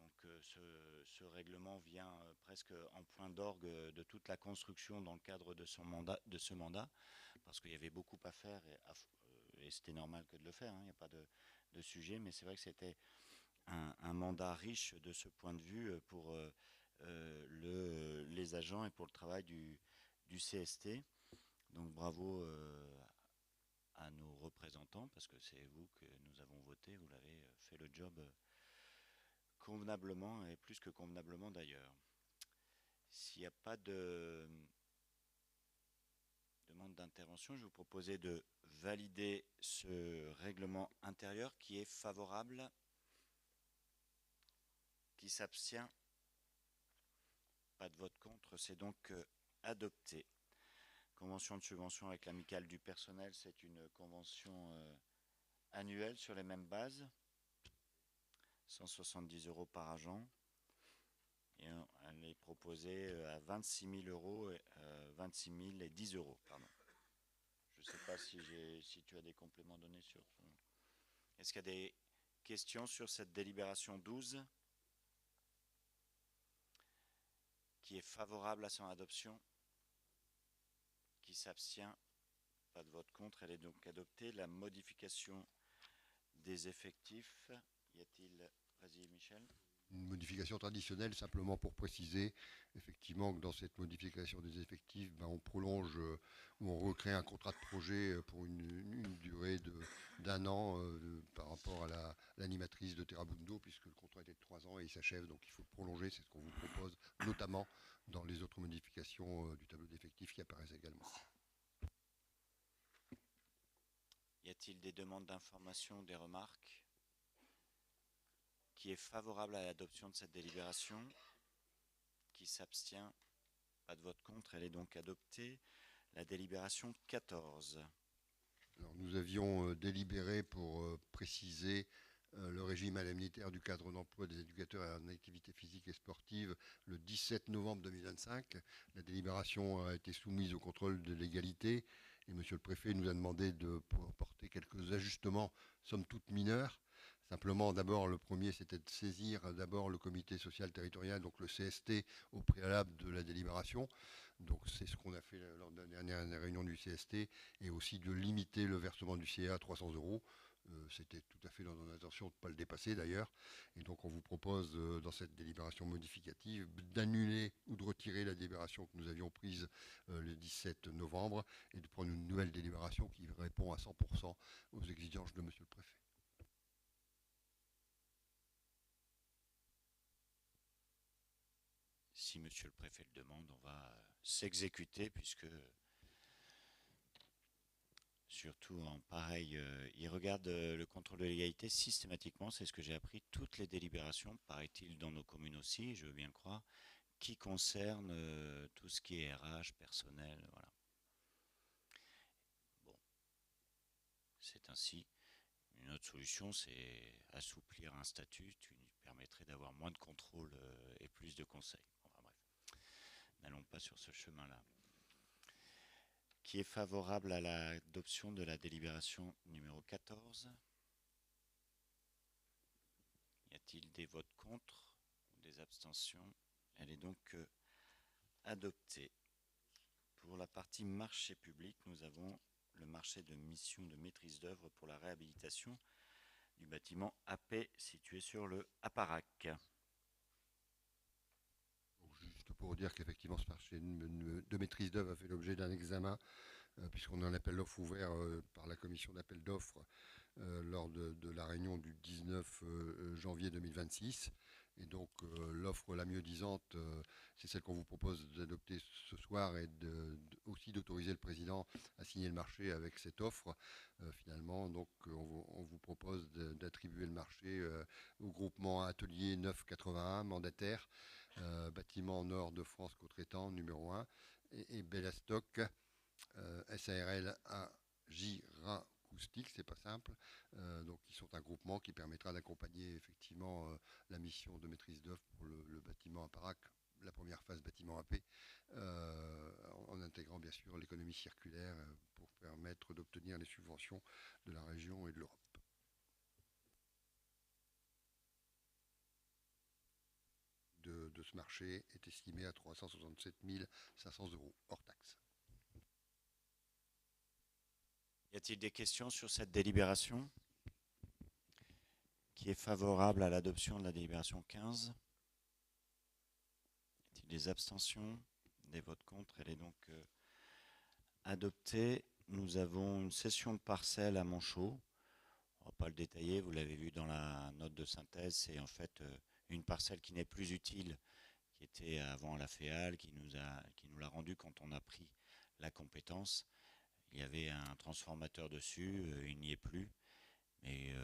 Donc ce règlement vient presque en point d'orgue de toute la construction dans le cadre de ce mandat, parce qu'il y avait beaucoup à faire et c'était normal que de le faire, il n'y a pas de sujet, mais c'est vrai que c'était un mandat riche de ce point de vue pour les agents et pour le travail du CST. Donc bravo à nos représentants, parce que c'est vous que nous avons voté, vous l'avez fait le job convenablement, et plus que convenablement d'ailleurs. S'il n'y a pas de demande d'intervention, je vais vous proposer de valider ce règlement intérieur qui est favorable, qui s'abstient, pas de vote contre, c'est donc adopté. Convention de subvention avec l'amicale du personnel, c'est une convention annuelle sur les mêmes bases, 170 € par agent, et elle est proposée à 26 000 €, 26 000 et 10 €, pardon. Je ne sais pas si tu as des compléments donnés sur... Est-ce qu'il y a des questions sur cette délibération 12 qui est favorable à son adoption, qui s'abstient, pas de vote contre, elle est donc adoptée. La modification des effectifs, y a-t-il... Vas-y Michel. Une modification traditionnelle, simplement pour préciser effectivement que dans cette modification des effectifs, on prolonge ou on recrée un contrat de projet pour une durée d'1 an par rapport à l'animatrice de Terrabundo, puisque le contrat était de 3 ans et il s'achève, donc il faut le prolonger. C'est ce qu'on vous propose, notamment dans les autres modifications du tableau d'effectifs qui apparaissent également. Y a-t-il des demandes d'information, des remarques? Qui est favorable à l'adoption de cette délibération? Qui s'abstient? Pas de vote contre, elle est donc adoptée. La délibération 14. Alors, nous avions délibéré pour préciser le régime indemnitaire du cadre d'emploi des éducateurs en activité physique et sportive le 17 novembre 2025. La délibération a été soumise au contrôle de légalité et Monsieur le Préfet nous a demandé de porter quelques ajustements, somme toute mineurs. Simplement, d'abord, le premier, c'était de saisir d'abord le comité social territorial, donc le CST, au préalable de la délibération. Donc, c'est ce qu'on a fait lors de la dernière réunion du CST, et aussi de limiter le versement du CA à 300 €. C'était tout à fait dans notre intention de ne pas le dépasser d'ailleurs. Et donc, on vous propose, dans cette délibération modificative, d'annuler ou de retirer la délibération que nous avions prise le 17 novembre et de prendre une nouvelle délibération qui répond à 100% aux exigences de Monsieur le Préfet. Si Monsieur le Préfet le demande, on va s'exécuter, puisque surtout en pareil, il regarde le contrôle de légalité systématiquement, c'est ce que j'ai appris, toutes les délibérations, paraît-il dans nos communes aussi, je veux bien le croire, qui concernent tout ce qui est RH, personnel, voilà. Bon, c'est ainsi. Une autre solution, c'est assouplir un statut qui permettrait d'avoir moins de contrôle et plus de conseils. Enfin bref, n'allons pas sur ce chemin-là. Qui est favorable à l'adoption de la délibération numéro 14? Y a-t-il des votes contre ou des abstentions? Elle est donc adoptée. Pour la partie marché public, nous avons le marché de mission de maîtrise d'œuvre pour la réhabilitation du bâtiment AP situé sur le Aparac. Juste pour dire qu'effectivement ce marché de maîtrise d'œuvre a fait l'objet d'un examen puisqu'on a un appel d'offres ouvert par la commission d'appel d'offres lors de la réunion du 19 janvier 2026. Et donc l'offre la mieux disante, c'est celle qu'on vous propose d'adopter ce soir, et aussi d'autoriser le président à signer le marché avec cette offre. Finalement, donc on vous propose d'attribuer le marché au groupement Atelier 981 mandataire, bâtiment Nord de France co-traitant numéro 1, et Bellastock SARL Gira acoustique, c'est pas simple, donc ils sont un groupement qui permettra d'accompagner effectivement la mission de maîtrise d'œuvre pour le bâtiment Aparac, la première phase bâtiment AP, en intégrant bien sûr l'économie circulaire pour permettre d'obtenir les subventions de la région et de l'Europe. De ce marché est estimé à 367 500 € hors taxe. Y a-t-il des questions sur cette délibération? Qui est favorable à l'adoption de la délibération 15? Les abstentions, des votes contre, elle est donc adoptée. Nous avons une cession de parcelle à Monchaux. On ne va pas le détailler, vous l'avez vu dans la note de synthèse, c'est en fait une parcelle qui n'est plus utile, qui était avant la FEAL, qui nous l'a rendue quand on a pris la compétence. Il y avait un transformateur dessus, il n'y est plus. Et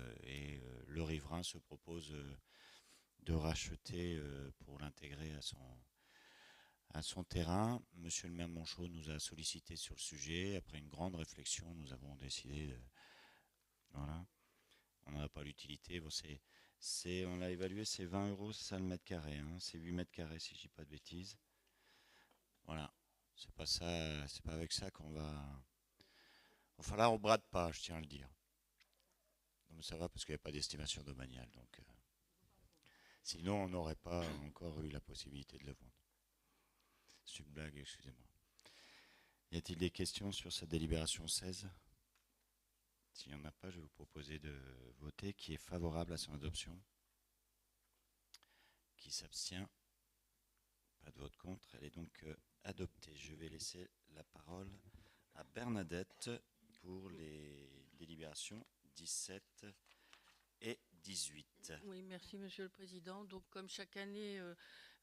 le riverain se propose de racheter pour l'intégrer à son terrain. Monsieur le maire de Monchaux nous a sollicité sur le sujet. Après une grande réflexion, nous avons décidé voilà. On n'en a pas l'utilité. Bon, on l'a évalué, c'est 20 euros, c'est ça le mètre carré. Hein. C'est 8 mètres carrés si je dis pas de bêtises. Voilà. C'est pas ça, c'est pas avec ça qu'on va. Enfin là, on brade pas, je tiens à le dire. Donc ça va parce qu'il n'y a pas d'estimation domaniale. Donc, sinon, on n'aurait pas encore eu la possibilité de le vendre. C'est une blague, excusez-moi. Y a-t-il des questions sur cette délibération 16 ? S'il n'y en a pas, je vais vous proposer de voter. Qui est favorable à son adoption ? Qui s'abstient ? Pas de vote contre. Elle est donc adoptée. Je vais laisser la parole à Bernadette pour les délibérations 17 et 18. Oui, merci Monsieur le Président. Donc comme chaque année,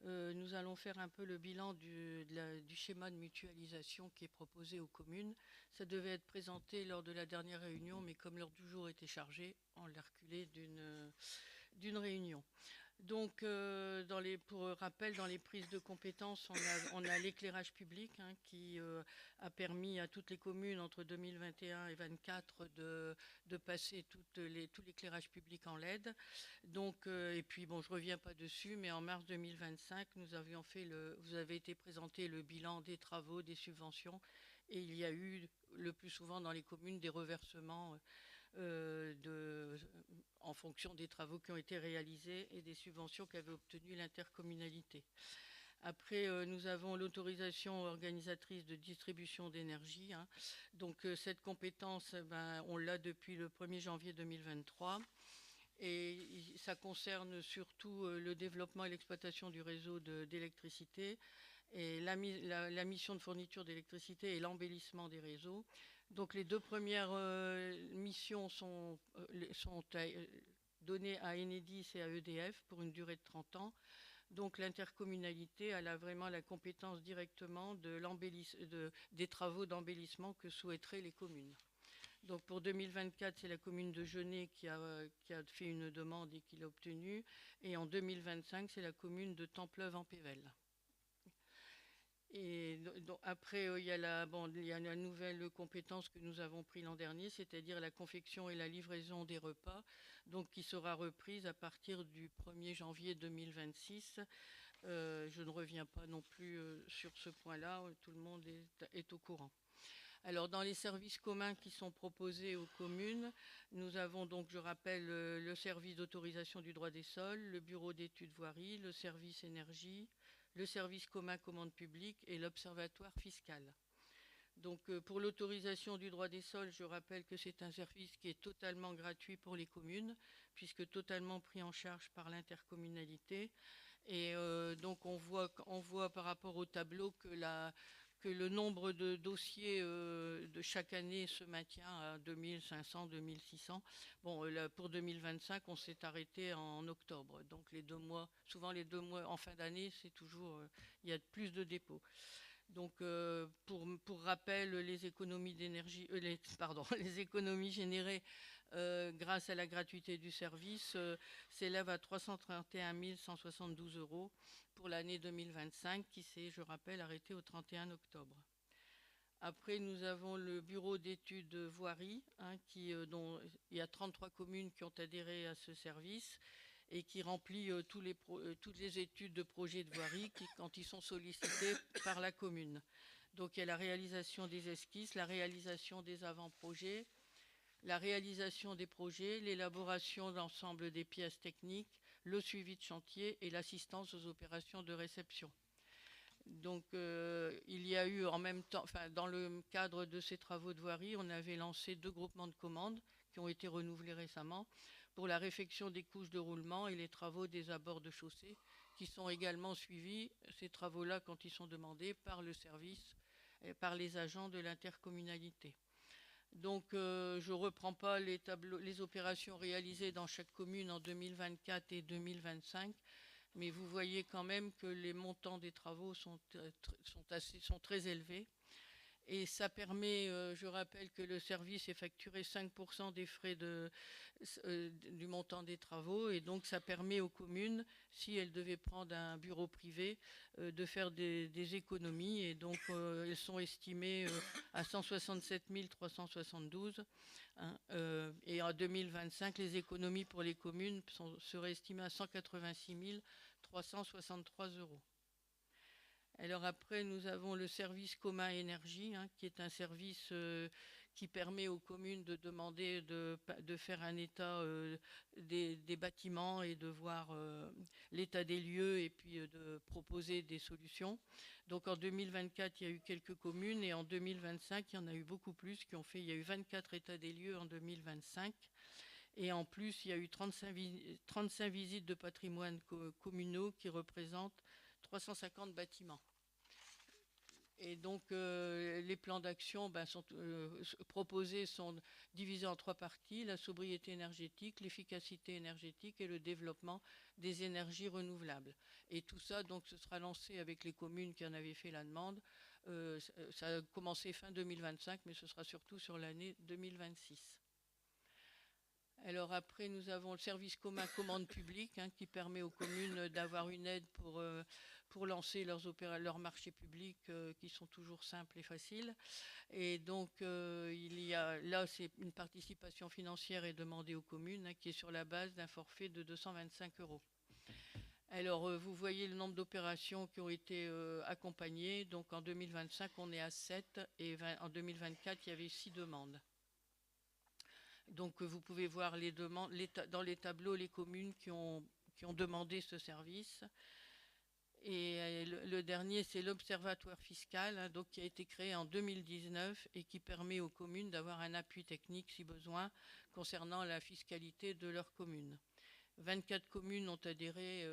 nous allons faire un peu le bilan du schéma de mutualisation qui est proposé aux communes. Ça devait être présenté lors de la dernière réunion, mais comme l'heure du jour était chargée, on l'a reculé d'une réunion. Donc, pour rappel, dans les prises de compétences, on a l'éclairage public qui a permis à toutes les communes entre 2021 et 2024 de passer tout l'éclairage public en LED. Donc, et puis, bon, je ne reviens pas dessus, mais en mars 2025, vous avez été présenté le bilan des travaux, des subventions, et il y a eu le plus souvent dans les communes des reversements en fonction des travaux qui ont été réalisés et des subventions qu'avait obtenues l'intercommunalité. Après, nous avons l'autorisation organisatrice de distribution d'énergie. Donc, cette compétence, on l'a depuis le 1er janvier 2023. Et ça concerne surtout le développement et l'exploitation du réseau d'électricité et la mission de fourniture d'électricité et l'embellissement des réseaux. Donc les deux premières missions sont données à Enedis et à EDF pour une durée de 30 ans. Donc l'intercommunalité elle a vraiment la compétence directement des travaux d'embellissement que souhaiteraient les communes. Donc pour 2024, c'est la commune de Genêt qui a fait une demande et qui l'a obtenue. Et en 2025, c'est la commune de Templeuve-en-Pévèle. Et donc, après, il y a la nouvelle compétence que nous avons prise l'an dernier, c'est-à-dire la confection et la livraison des repas, donc qui sera reprise à partir du 1er janvier 2026. Je ne reviens pas non plus sur ce point-là, tout le monde est au courant. Alors, dans les services communs qui sont proposés aux communes, nous avons donc, je rappelle, le service d'autorisation du droit des sols, le bureau d'études voirie, le service énergie, le service commun commande publique et l'observatoire fiscal. Donc, pour l'autorisation du droit des sols, je rappelle que c'est un service qui est totalement gratuit pour les communes, puisque totalement pris en charge par l'intercommunalité. Et donc, on voit par rapport au tableau que le nombre de dossiers de chaque année se maintient à 2500, 2600. Bon, là, pour 2025, on s'est arrêté en octobre. Donc souvent les 2 mois en fin d'année, c'est toujours, il y a plus de dépôts. Donc, pour rappel, les économies d'énergie, les économies générées grâce à la gratuité du service s'élèvent à 331 172 € pour l'année 2025 qui s'est, je rappelle, arrêtée au 31 octobre. Après, nous avons le bureau d'études voirie, dont il y a 33 communes qui ont adhéré à ce service et qui remplit toutes les études de projets de voirie quand ils sont sollicités par la commune. Donc il y a la réalisation des esquisses, la réalisation des avant-projets, la réalisation des projets, l'élaboration d'ensemble des pièces techniques, le suivi de chantier et l'assistance aux opérations de réception. Donc il y a eu en même temps, dans le cadre de ces travaux de voirie, on avait lancé 2 groupements de commandes qui ont été renouvelés récemment pour la réfection des couches de roulement et les travaux des abords de chaussée, qui sont également suivis, ces travaux-là, quand ils sont demandés, par le service, et par les agents de l'intercommunalité. Donc, je ne reprends pas les opérations réalisées dans chaque commune en 2024 et 2025, mais vous voyez quand même que les montants des travaux sont très élevés. Et ça permet, je rappelle que le service est facturé 5% des frais du montant des travaux, et donc ça permet aux communes, si elles devaient prendre un bureau privé, de faire des économies, et donc elles sont estimées à 167 372. Hein, et en 2025, les économies pour les communes seraient estimées à 186 363 €. Alors après, nous avons le service commun énergie, hein, qui est un service qui permet aux communes de demander de faire un état des bâtiments et de voir l'état des lieux et puis de proposer des solutions. Donc en 2024, il y a eu quelques communes, et en 2025, il y en a eu beaucoup plus il y a eu 24 états des lieux en 2025. Et en plus, il y a eu 35 visites de patrimoine communaux qui représentent 350 bâtiments. Et donc, les plans d'action proposés sont divisés en 3 parties: la sobriété énergétique, l'efficacité énergétique et le développement des énergies renouvelables. Et tout ça, donc, ce sera lancé avec les communes qui en avaient fait la demande. Ça a commencé fin 2025, mais ce sera surtout sur l'année 2026. Alors après, nous avons le service commun commande publique, hein, qui permet aux communes d'avoir une aide pour lancer leurs marchés publics, qui sont toujours simples et faciles. Et donc, c'est une participation financière est demandée aux communes, hein, qui est sur la base d'un forfait de 225 €. Alors, vous voyez le nombre d'opérations qui ont été accompagnées. Donc, en 2025, on est à 7, et en 2024, il y avait 6 demandes. Donc, vous pouvez voir dans les tableaux les communes qui ont demandé ce service. Et le dernier, c'est l'Observatoire fiscal, hein, donc, qui a été créé en 2019 et qui permet aux communes d'avoir un appui technique, si besoin, concernant la fiscalité de leur commune. 24 communes ont adhéré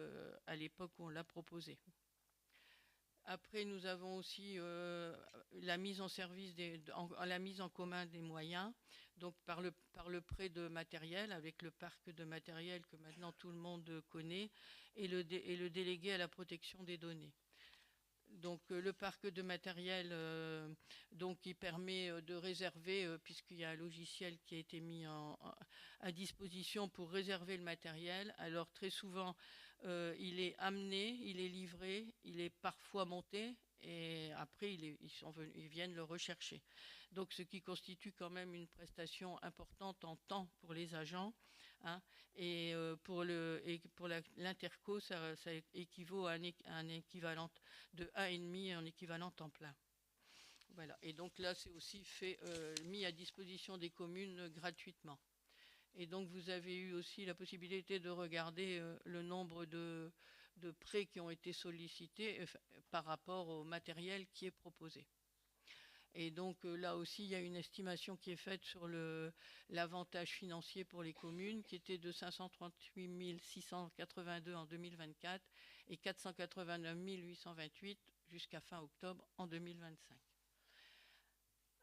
à l'époque où on l'a proposé. Après, nous avons aussi la mise en commun des moyens, donc par le prêt de matériel, avec le parc de matériel que maintenant tout le monde connaît, et le délégué à la protection des données. Donc le parc de matériel, qui permet de réserver, puisqu'il y a un logiciel qui a été mis à disposition pour réserver le matériel. Alors très souvent, il est amené, il est livré, il est parfois monté, et après ils viennent le rechercher. Donc ce qui constitue quand même une prestation importante en temps pour les agents, hein, et pour l'interco, ça équivaut à un équivalent de 1,5 en équivalent temps plein. Voilà. Et donc là, c'est aussi mis à disposition des communes gratuitement. Et donc, vous avez eu aussi la possibilité de regarder le nombre de prêts qui ont été sollicités par rapport au matériel qui est proposé. Et donc, là aussi, il y a une estimation qui est faite sur l'avantage financier pour les communes, qui était de 538 682 en 2024 et 489 828 jusqu'à fin octobre en 2025.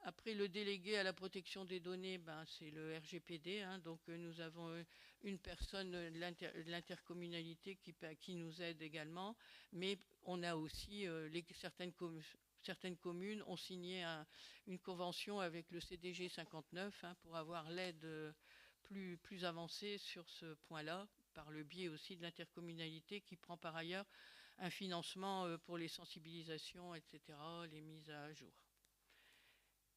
Après, le délégué à la protection des données, c'est le RGPD, hein, donc nous avons une personne de l'intercommunalité qui nous aide également, mais on a aussi certaines communes ont signé une convention avec le CDG 59, hein, pour avoir l'aide plus avancée sur ce point-là, par le biais aussi de l'intercommunalité qui prend par ailleurs un financement pour les sensibilisations, etc., les mises à jour.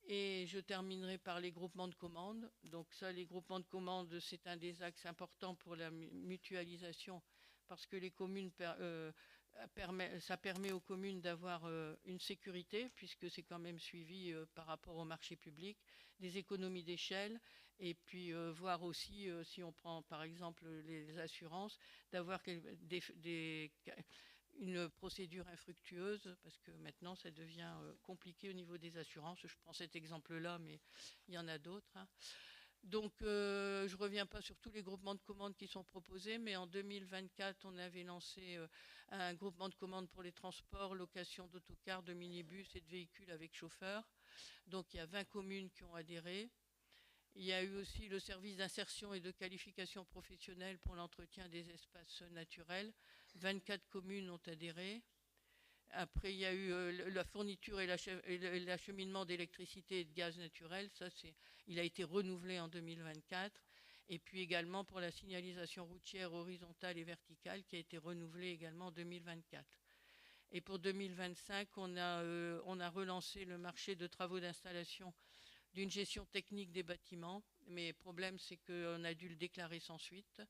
Et je terminerai par les groupements de commandes. Donc ça, les groupements de commandes, c'est un des axes importants pour la mutualisation, parce que les communes, ça permet aux communes d'avoir une sécurité, puisque c'est quand même suivi par rapport au marché public, des économies d'échelle, et puis voir aussi, si on prend par exemple les assurances, d'avoir une procédure infructueuse, parce que maintenant ça devient compliqué au niveau des assurances. Je prends cet exemple-là, mais il y en a d'autres, hein. Donc, je ne reviens pas sur tous les groupements de commandes qui sont proposés, mais en 2024, on avait lancé un groupement de commandes pour les transports, location d'autocars, de minibus et de véhicules avec chauffeur. Donc, il y a 20 communes qui ont adhéré. Il y a eu aussi le service d'insertion et de qualification professionnelle pour l'entretien des espaces naturels. 24 communes ont adhéré. Après, il y a eu la fourniture et l'acheminement d'électricité et de gaz naturel. Ça, il a été renouvelé en 2024. Et puis également pour la signalisation routière horizontale et verticale qui a été renouvelée également en 2024. Et pour 2025, on a relancé le marché de travaux d'installation d'une gestion technique des bâtiments. Mais le problème, c'est qu'on a dû le déclarer sans suite.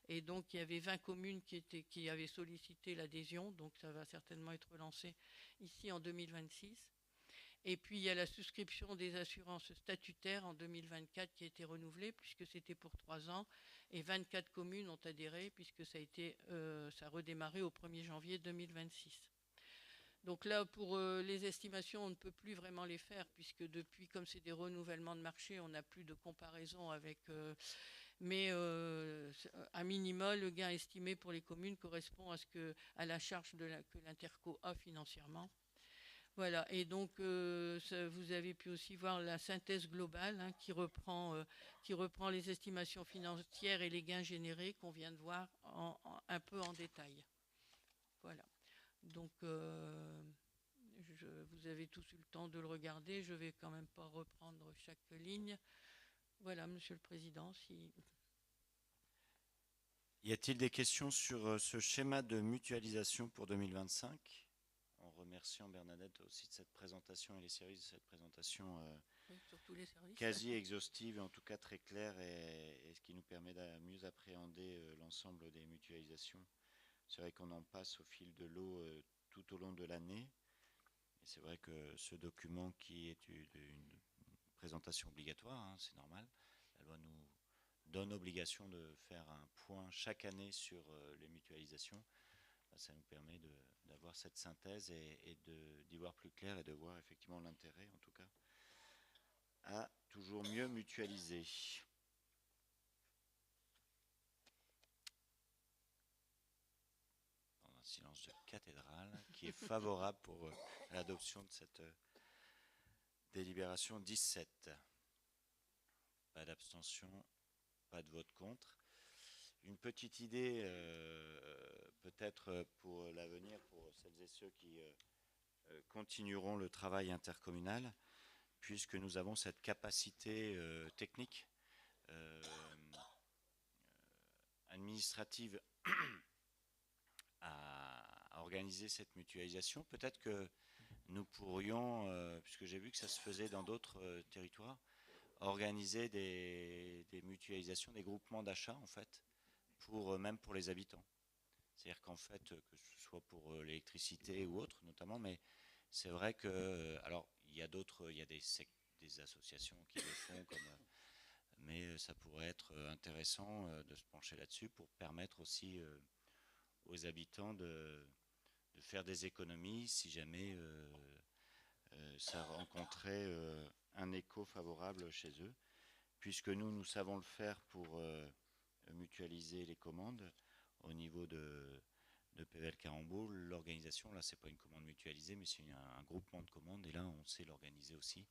Et donc, il y avait 20 communes qui avaient sollicité l'adhésion. Donc, ça va certainement être relancé ici en 2026. Et puis, il y a la souscription des assurances statutaires en 2024 qui a été renouvelée puisque c'était pour 3 ans. Et 24 communes ont adhéré puisque ça a redémarré au 1er janvier 2026. Donc là, pour les estimations, on ne peut plus vraiment les faire puisque depuis, comme c'est des renouvellements de marché, on n'a plus de comparaison avec... mais à minima, le gain estimé pour les communes correspond à la charge que l'Interco a financièrement. Voilà, et donc vous avez pu aussi voir la synthèse globale qui reprend les estimations financières et les gains générés qu'on vient de voir un peu en détail. Voilà. Donc, vous avez tous eu le temps de le regarder. Je ne vais quand même pas reprendre chaque ligne. Voilà, Monsieur le Président. Y a-t-il des questions sur ce schéma de mutualisation pour 2025 ? En remerciant Bernadette aussi de cette présentation et les services de cette présentation oui, sur tous les services. Quasi exhaustive, en tout cas très claire, et ce qui nous permet de mieux appréhender l'ensemble des mutualisations. C'est vrai qu'on en passe au fil de l'eau tout au long de l'année. Et c'est vrai que ce document qui est une présentation obligatoire, hein, c'est normal. La loi nous donne obligation de faire un point chaque année sur les mutualisations. Ça nous permet d'avoir cette synthèse et d'y voir plus clair et de voir effectivement l'intérêt, en tout cas, à toujours mieux mutualiser. Silence de cathédrale, qui est favorable pour l'adoption de cette délibération 17. Pas d'abstention, pas de vote contre. Une petite idée, peut-être pour l'avenir, pour celles et ceux qui continueront le travail intercommunal, puisque nous avons cette capacité technique, administrative, à organiser cette mutualisation. Peut-être que nous pourrions, puisque j'ai vu que ça se faisait dans d'autres territoires, organiser des mutualisations, des groupements d'achat en fait, même pour les habitants. C'est-à-dire qu'en fait, que ce soit pour l'électricité ou autre notamment, mais c'est vrai que, alors il y a des associations qui le font, mais ça pourrait être intéressant de se pencher là-dessus pour permettre aussi aux habitants de faire des économies si jamais ça rencontrait un écho favorable chez eux, puisque nous savons le faire pour mutualiser les commandes au niveau de PVL Carambeau. L'organisation, là, c'est pas une commande mutualisée, mais c'est un groupement de commandes, et là, on sait l'organiser aussi.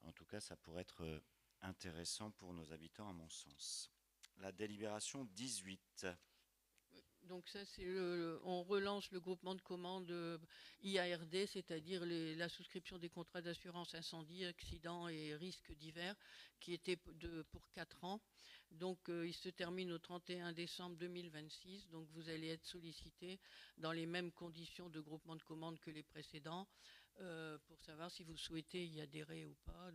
En tout cas, ça pourrait être intéressant pour nos habitants, à mon sens. La délibération 18. Donc ça, on relance le groupement de commandes IARD, c'est-à-dire la souscription des contrats d'assurance incendie, accidents et risques divers, qui était pour 4 ans. Donc il se termine au 31 décembre 2026. Donc vous allez être sollicité dans les mêmes conditions de groupement de commandes que les précédents, pour savoir si vous souhaitez y adhérer ou pas.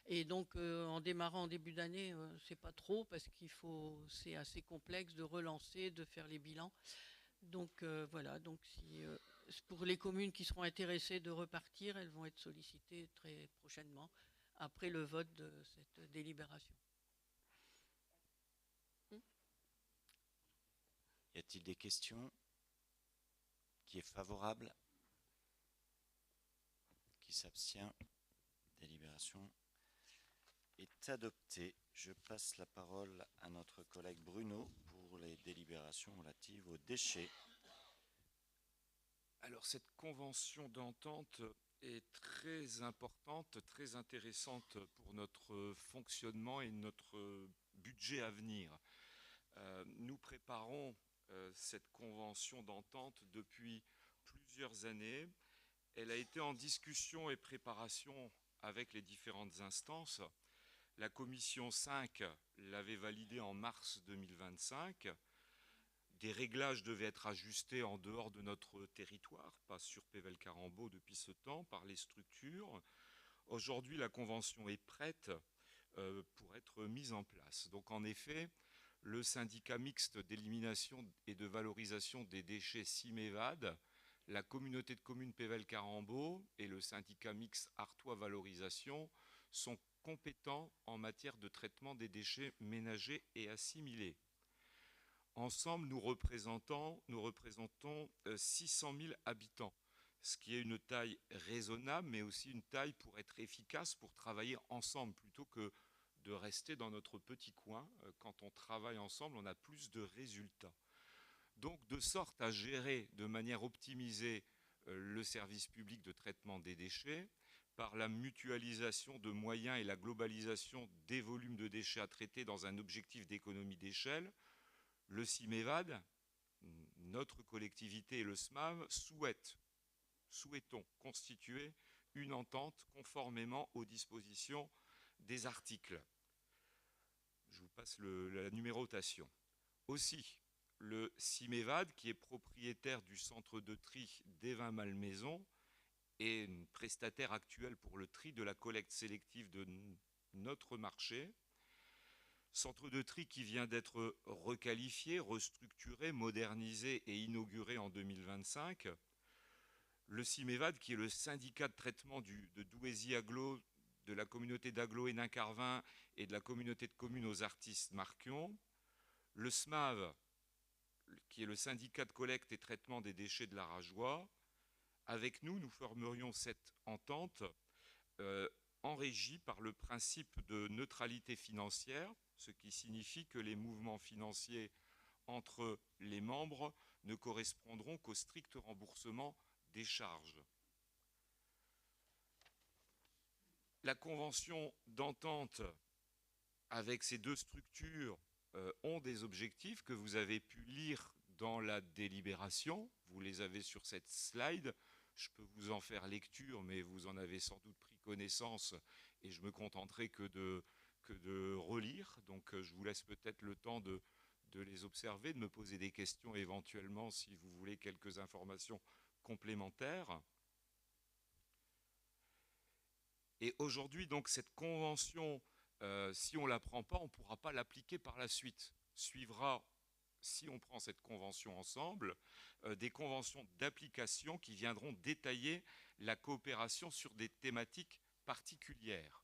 Et donc en démarrant en début d'année, c'est pas trop parce c'est assez complexe de relancer, de faire les bilans. Donc voilà, donc pour les communes qui seront intéressées de repartir, elles vont être sollicitées très prochainement après le vote de cette délibération. Y a-t-il des questions? Qui est favorable? Qui s'abstient? Délibération est adopté. Je passe la parole à notre collègue Bruno pour les délibérations relatives aux déchets. Alors cette convention d'entente est très importante, très intéressante pour notre fonctionnement et notre budget à venir. Nous préparons cette convention d'entente depuis plusieurs années. Elle a été en discussion et préparation avec les différentes instances. La commission 5 l'avait validée en mars 2025. Des réglages devaient être ajustés en dehors de notre territoire, pas sur Pével-Carambeau depuis ce temps, par les structures. Aujourd'hui, la convention est prête pour être mise en place. Donc en effet, le syndicat mixte d'élimination et de valorisation des déchets Cimévad, la communauté de communes Pével-Carambeau et le syndicat mixte Artois Valorisation sont compétents en matière de traitement des déchets ménagers et assimilés. Ensemble, nous représentons 600 000 habitants, ce qui est une taille raisonnable, mais aussi une taille pour être efficace, pour travailler ensemble, plutôt que de rester dans notre petit coin. Quand on travaille ensemble, on a plus de résultats. Donc, de sorte à gérer de manière optimisée le service public de traitement des déchets, par la mutualisation de moyens et la globalisation des volumes de déchets à traiter dans un objectif d'économie d'échelle, le Cimévad, notre collectivité et le SMAV souhaitons constituer une entente conformément aux dispositions des articles. Je vous passe la numérotation. Aussi, le Cimévad, qui est propriétaire du centre de tri d'Evin-Malmaison, est une prestataire actuelle pour le tri de la collecte sélective de notre marché. Centre de tri qui vient d'être requalifié, restructuré, modernisé et inauguré en 2025. Le Cimévad, qui est le syndicat de traitement de Douaisis-Aglo, de la communauté d'Aglo et Hénin-Carvin et de la communauté de communes aux artistes Marquion. Le SMAV, qui est le syndicat de collecte et traitement des déchets de la Rajoie. Avec nous, nous formerions cette entente en régie par le principe de neutralité financière, ce qui signifie que les mouvements financiers entre les membres ne correspondront qu'au strict remboursement des charges. La convention d'entente avec ces deux structures ont des objectifs que vous avez pu lire dans la délibération. Vous les avez sur cette slide. Je peux vous en faire lecture, mais vous en avez sans doute pris connaissance et je me contenterai que de relire. Donc je vous laisse peut-être le temps de les observer, de me poser des questions éventuellement si vous voulez quelques informations complémentaires. Et aujourd'hui, donc, cette convention, si on ne la prend pas, on ne pourra pas l'appliquer par la suite. Suivra, si on prend cette convention ensemble, des conventions d'application qui viendront détailler la coopération sur des thématiques particulières.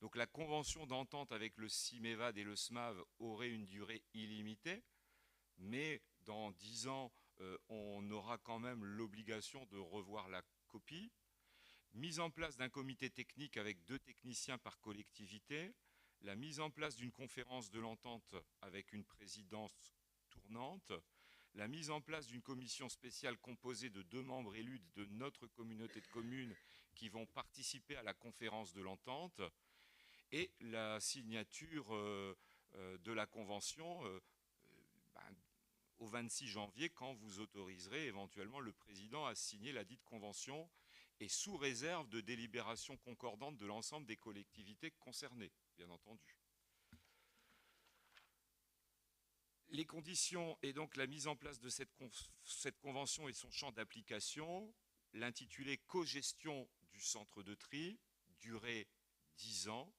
Donc la convention d'entente avec le Cimévad et le SMAV aurait une durée illimitée, mais dans 10 ans, on aura quand même l'obligation de revoir la copie. Mise en place d'un comité technique avec 2 techniciens par collectivité, la mise en place d'une conférence de l'entente avec une présidence tournante, la mise en place d'une commission spéciale composée de 2 membres élus de notre communauté de communes qui vont participer à la conférence de l'entente, et la signature de la convention au 26 janvier, quand vous autoriserez éventuellement le président à signer la dite convention, et sous réserve de délibération concordante de l'ensemble des collectivités concernées, bien entendu. Les conditions et donc la mise en place de cette convention et son champ d'application, l'intitulé « Co-gestion du centre de tri », durée 10 ans,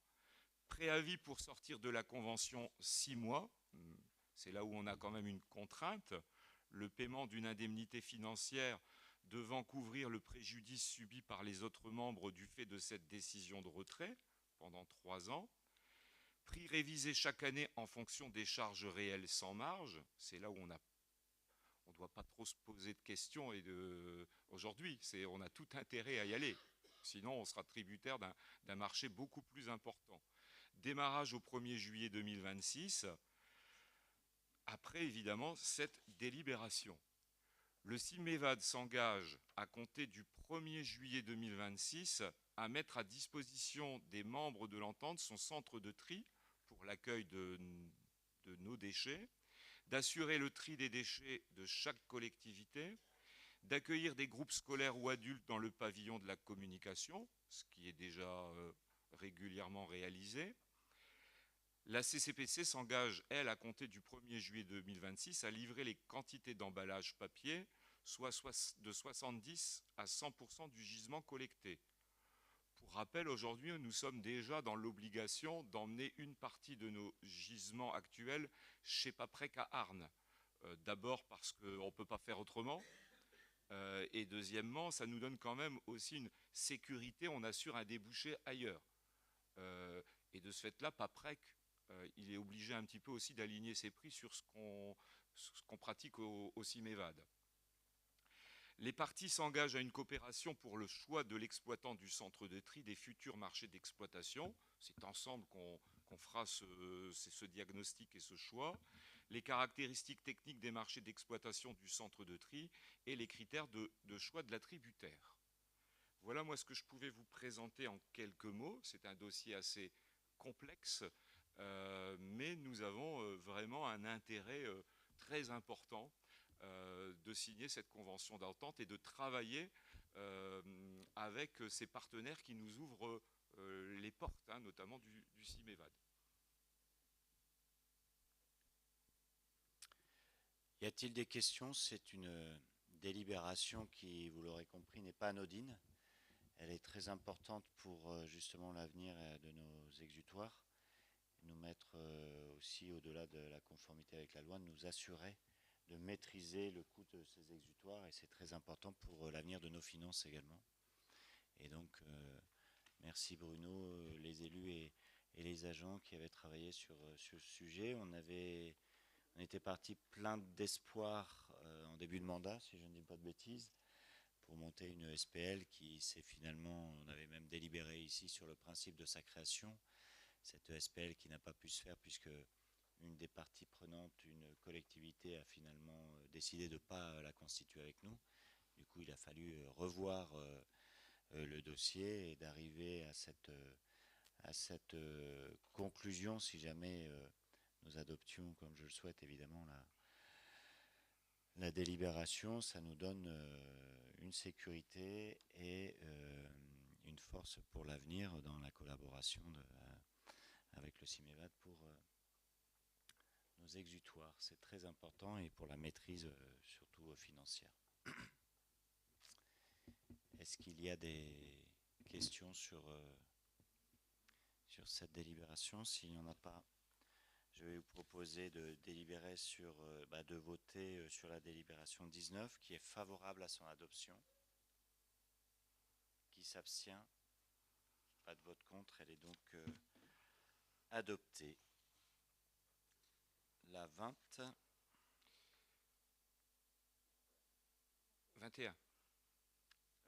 préavis pour sortir de la convention 6 mois, c'est là où on a quand même une contrainte, le paiement d'une indemnité financière devant couvrir le préjudice subi par les autres membres du fait de cette décision de retrait pendant 3 ans, prix révisé chaque année en fonction des charges réelles sans marge, c'est là où on ne doit pas trop se poser de questions aujourd'hui, on a tout intérêt à y aller, sinon on sera tributaire d'un marché beaucoup plus important. Démarrage au 1er juillet 2026, après évidemment cette délibération. Le CIMEVAD s'engage à compter du 1er juillet 2026 à mettre à disposition des membres de l'entente son centre de tri pour l'accueil de nos déchets, d'assurer le tri des déchets de chaque collectivité, d'accueillir des groupes scolaires ou adultes dans le pavillon de la communication, ce qui est déjà régulièrement réalisé. La CCPC s'engage, elle, à compter du 1er juillet 2026, à livrer les quantités d'emballage papier, soit de 70 à 100% du gisement collecté. Pour rappel, aujourd'hui, nous sommes déjà dans l'obligation d'emmener une partie de nos gisements actuels chez Paprec à Arnes. D'abord parce qu'on ne peut pas faire autrement. Et deuxièmement, ça nous donne quand même aussi une sécurité, on assure un débouché ailleurs. Et de ce fait-là, Paprec, il est obligé un petit peu aussi d'aligner ses prix sur ce qu'on pratique au CIMEVAD. Les parties s'engagent à une coopération pour le choix de l'exploitant du centre de tri des futurs marchés d'exploitation. C'est ensemble qu'on fera ce diagnostic et ce choix. Les caractéristiques techniques des marchés d'exploitation du centre de tri et les critères de choix de l'attributaire. Voilà moi ce que je pouvais vous présenter en quelques mots. C'est un dossier assez complexe, mais nous avons vraiment un intérêt très important de signer cette convention d'entente et de travailler avec ces partenaires qui nous ouvrent les portes, hein, notamment du CIMEVAD. Y a-t-il des questions? C'est une délibération qui, vous l'aurez compris, n'est pas anodine. Elle est très importante pour justement l'avenir de nos exutoires. Nous mettre aussi, au-delà de la conformité avec la loi, nous assurer de maîtriser le coût de ces exutoires. Et c'est très important pour l'avenir de nos finances également. Et donc, merci Bruno, les élus et les agents qui avaient travaillé sur ce sujet. On était parti plein d'espoir en début de mandat, si je ne dis pas de bêtises, pour monter une SPL qui s'est finalement, on avait même délibéré ici sur le principe de sa création. Cette SPL qui n'a pas pu se faire puisque une des parties prenantes, une collectivité, a finalement décidé de ne pas la constituer avec nous. Du coup, il a fallu revoir le dossier et d'arriver à cette conclusion, si jamais nous adoptions, comme je le souhaite évidemment, la délibération. Ça nous donne une sécurité et une force pour l'avenir dans la collaboration avec le CIMEVAD pour nos exutoires. C'est très important et pour la maîtrise surtout financière. Est-ce qu'il y a des questions sur cette délibération? S'il n'y en a pas, je vais vous proposer de délibérer de voter sur la délibération 19 qui est favorable à son adoption. Qui s'abstient? Pas de vote contre, elle est donc adoptée. La 21.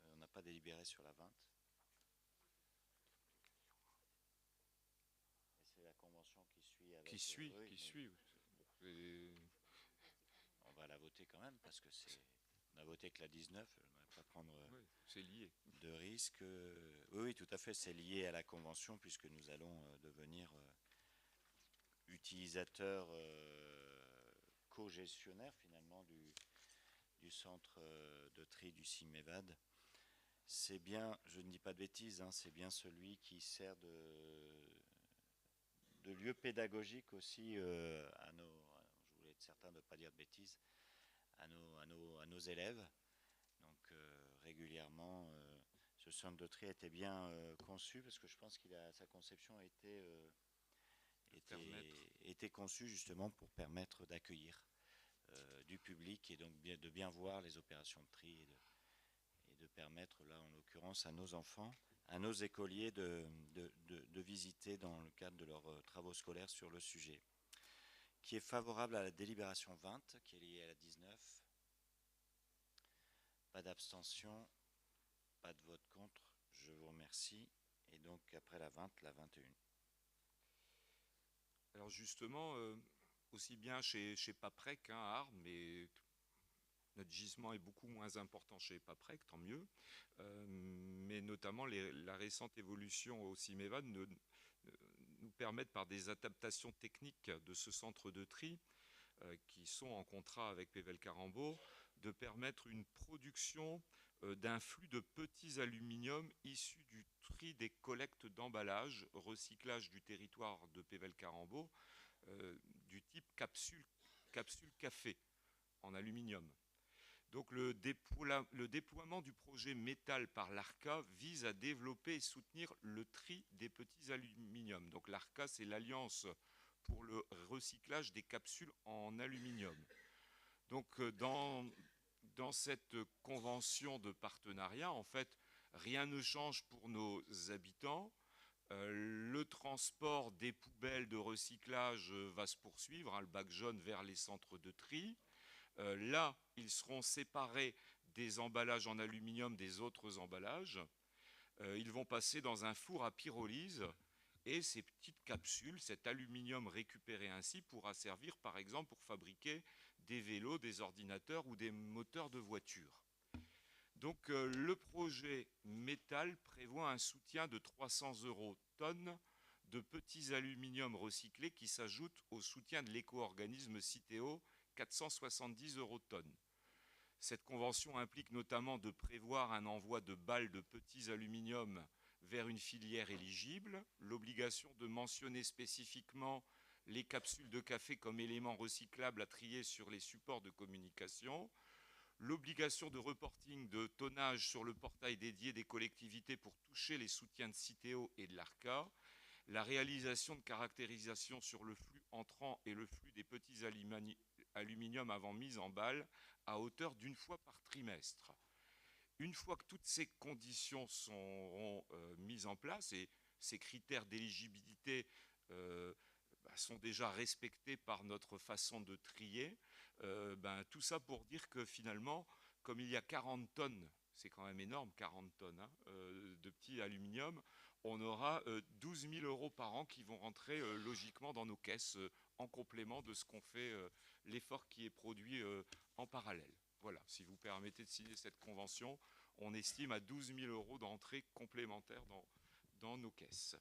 On n'a pas délibéré sur la 20. Et c'est la convention qui suit avec... Qui suit. On va la voter quand même parce que on a voté que la 19, on ne va pas prendre c'est lié. de risque. Oui, tout à fait, c'est lié à la convention puisque nous allons devenir utilisateurs co-gestionnaires finalement du centre de tri du CIMEVAD. C'est bien, je ne dis pas de bêtises, hein, c'est bien celui qui sert de lieu pédagogique aussi à nos, je voulais être certain de ne pas dire de bêtises, à nos élèves. Donc régulièrement, ce centre de tri était bien conçu parce que je pense que sa conception a été conçue justement pour permettre d'accueillir du public et donc de bien voir les opérations de tri et de permettre là en l'occurrence à nos enfants, à nos écoliers de visiter dans le cadre de leurs travaux scolaires sur le sujet. Qui est favorable à la délibération 20, qui est liée à la 19. Pas d'abstention, pas de vote contre, je vous remercie. Et donc après la 20, la 21. Alors justement, aussi bien chez Paprec, hein, à Arles, mais notre gisement est beaucoup moins important chez Paprec, tant mieux. Mais notamment la récente évolution au CIMEVA nous permettent par des adaptations techniques de ce centre de tri, qui sont en contrat avec Pével Carambeau, de permettre une production d'un flux de petits aluminiums issus du tri des collectes d'emballage, recyclage du territoire de Pével Carambeau, du type capsule café en aluminium. Donc le déploiement du projet métal par l'ARCA vise à développer et soutenir le tri des petits aluminiums. Donc l'ARCA, c'est l'Alliance pour le recyclage des capsules en aluminium. Donc dans cette convention de partenariat, en fait, rien ne change pour nos habitants. Le transport des poubelles de recyclage va se poursuivre, hein, le bac jaune vers les centres de tri. Là, ils seront séparés des emballages en aluminium des autres emballages. Ils vont passer dans un four à pyrolyse et ces petites capsules, cet aluminium récupéré ainsi, pourra servir par exemple pour fabriquer des vélos, des ordinateurs ou des moteurs de voitures. Donc le projet métal prévoit un soutien de 300 € tonne de petits aluminiums recyclés qui s'ajoutent au soutien de l'éco-organisme Citeo, 470 € tonne. Cette convention implique notamment de prévoir un envoi de balles de petits aluminiums vers une filière éligible, l'obligation de mentionner spécifiquement les capsules de café comme éléments recyclables à trier sur les supports de communication, l'obligation de reporting de tonnage sur le portail dédié des collectivités pour toucher les soutiens de Citeo et de l'ARCA, la réalisation de caractérisation sur le flux entrant et le flux des petits aluminium avant mise en balle à hauteur d'1 fois par trimestre. Une fois que toutes ces conditions seront mises en place et ces critères d'éligibilité sont déjà respectés par notre façon de trier, tout ça pour dire que finalement, comme il y a 40 tonnes, c'est quand même énorme, 40 tonnes hein, de petits aluminium, on aura 12 000 € par an qui vont rentrer logiquement dans nos caisses en complément de ce qu'on fait, l'effort qui est produit en parallèle. Voilà, si vous permettez de signer cette convention, on estime à 12 000 € d'entrée complémentaire dans nos caisses.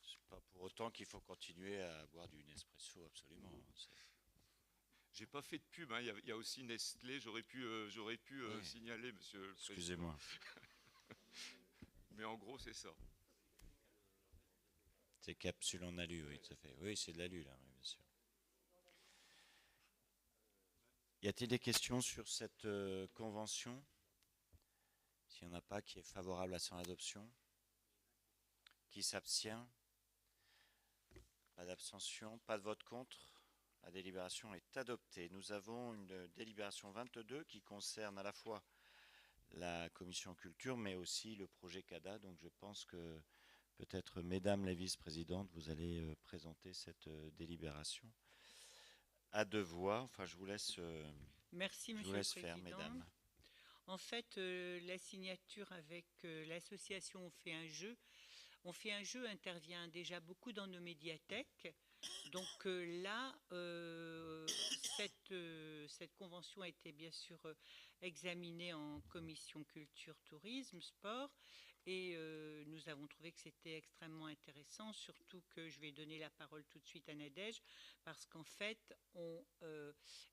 C'est pas pour autant qu'il faut continuer à boire du Nespresso, absolument. J'ai pas fait de pub, hein. Il y a aussi Nestlé, j'aurais pu oui. Signaler, monsieur le président. Excusez-moi. Mais en gros, c'est ça. C'est capsules en alu, oui, tout à fait. Oui, c'est de l'alu, là, oui, bien sûr. Y a-t-il des questions sur cette convention? S'il n'y en a pas, qui est favorable à son adoption? Qui s'abstient? Pas d'abstention, pas de vote contre. La délibération est adoptée. Nous avons une délibération 22 qui concerne à la fois la commission culture, mais aussi le projet CADA. Donc je pense que peut-être, mesdames les vice-présidentes, vous allez présenter cette délibération à deux voix. Enfin, je vous laisse, merci, je vous laisse faire, mesdames. En fait, la signature avec l'association On fait un jeu intervient déjà beaucoup dans nos médiathèques. Donc là, cette convention a été bien sûr examinée en commission culture, tourisme, sport. Et nous avons trouvé que c'était extrêmement intéressant, surtout que je vais donner la parole tout de suite à Nadège, parce qu'en fait,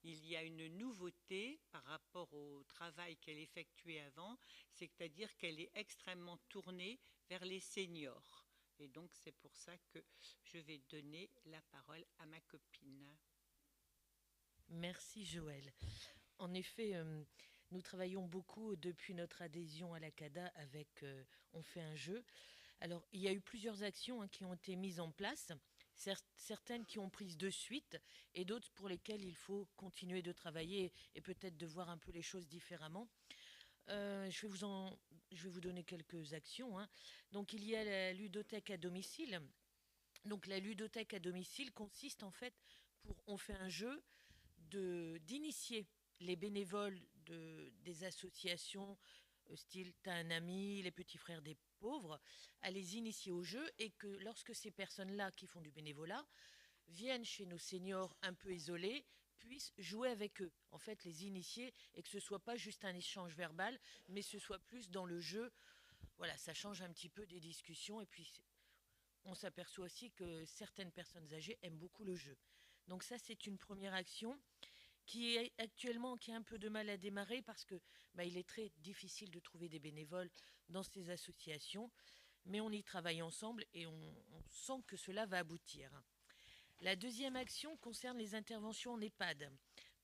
il y a une nouveauté par rapport au travail qu'elle effectuait avant, c'est-à-dire qu'elle est extrêmement tournée vers les seniors. Et donc, c'est pour ça que je vais donner la parole à ma copine. Merci Joël. En effet, nous travaillons beaucoup depuis notre adhésion à la CADA avec On fait un jeu. Alors, il y a eu plusieurs actions qui ont été mises en place, certaines qui ont pris de suite et d'autres pour lesquelles il faut continuer de travailler et peut-être de voir un peu les choses différemment. Je vais vous donner quelques actions. Donc, il y a la ludothèque à domicile. Donc, la ludothèque à domicile consiste en fait, on fait un jeu d'initier les bénévoles des associations style t'as un ami, les petits frères des pauvres, à les initier au jeu et que lorsque ces personnes-là qui font du bénévolat viennent chez nos seniors un peu isolés, puissent jouer avec eux, en fait les initier et que ce soit pas juste un échange verbal, mais ce soit plus dans le jeu. Voilà, ça change un petit peu des discussions et puis on s'aperçoit aussi que certaines personnes âgées aiment beaucoup le jeu. Donc ça, c'est une première action qui est actuellement qui a un peu de mal à démarrer parce que il est très difficile de trouver des bénévoles dans ces associations, mais on y travaille ensemble et on sent que cela va aboutir. La deuxième action concerne les interventions en EHPAD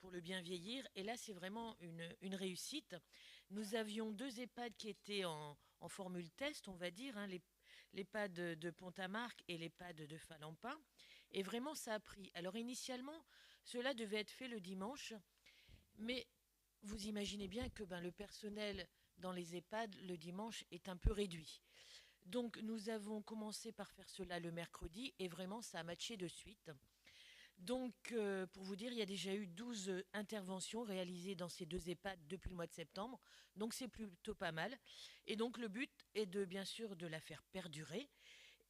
pour le bien vieillir et là c'est vraiment une réussite. Nous avions 2 EHPAD qui étaient en formule test, on va dire, hein, l'EHPAD de Pont-à-Marc et l'EHPAD de Falampin. Et vraiment, ça a pris. Alors initialement, cela devait être fait le dimanche, mais vous imaginez bien que le personnel dans les EHPAD le dimanche est un peu réduit. Donc nous avons commencé par faire cela le mercredi et vraiment ça a matché de suite. Donc pour vous dire, il y a déjà eu 12 interventions réalisées dans ces 2 EHPAD depuis le mois de septembre. Donc c'est plutôt pas mal. Et donc le but est bien sûr de la faire perdurer.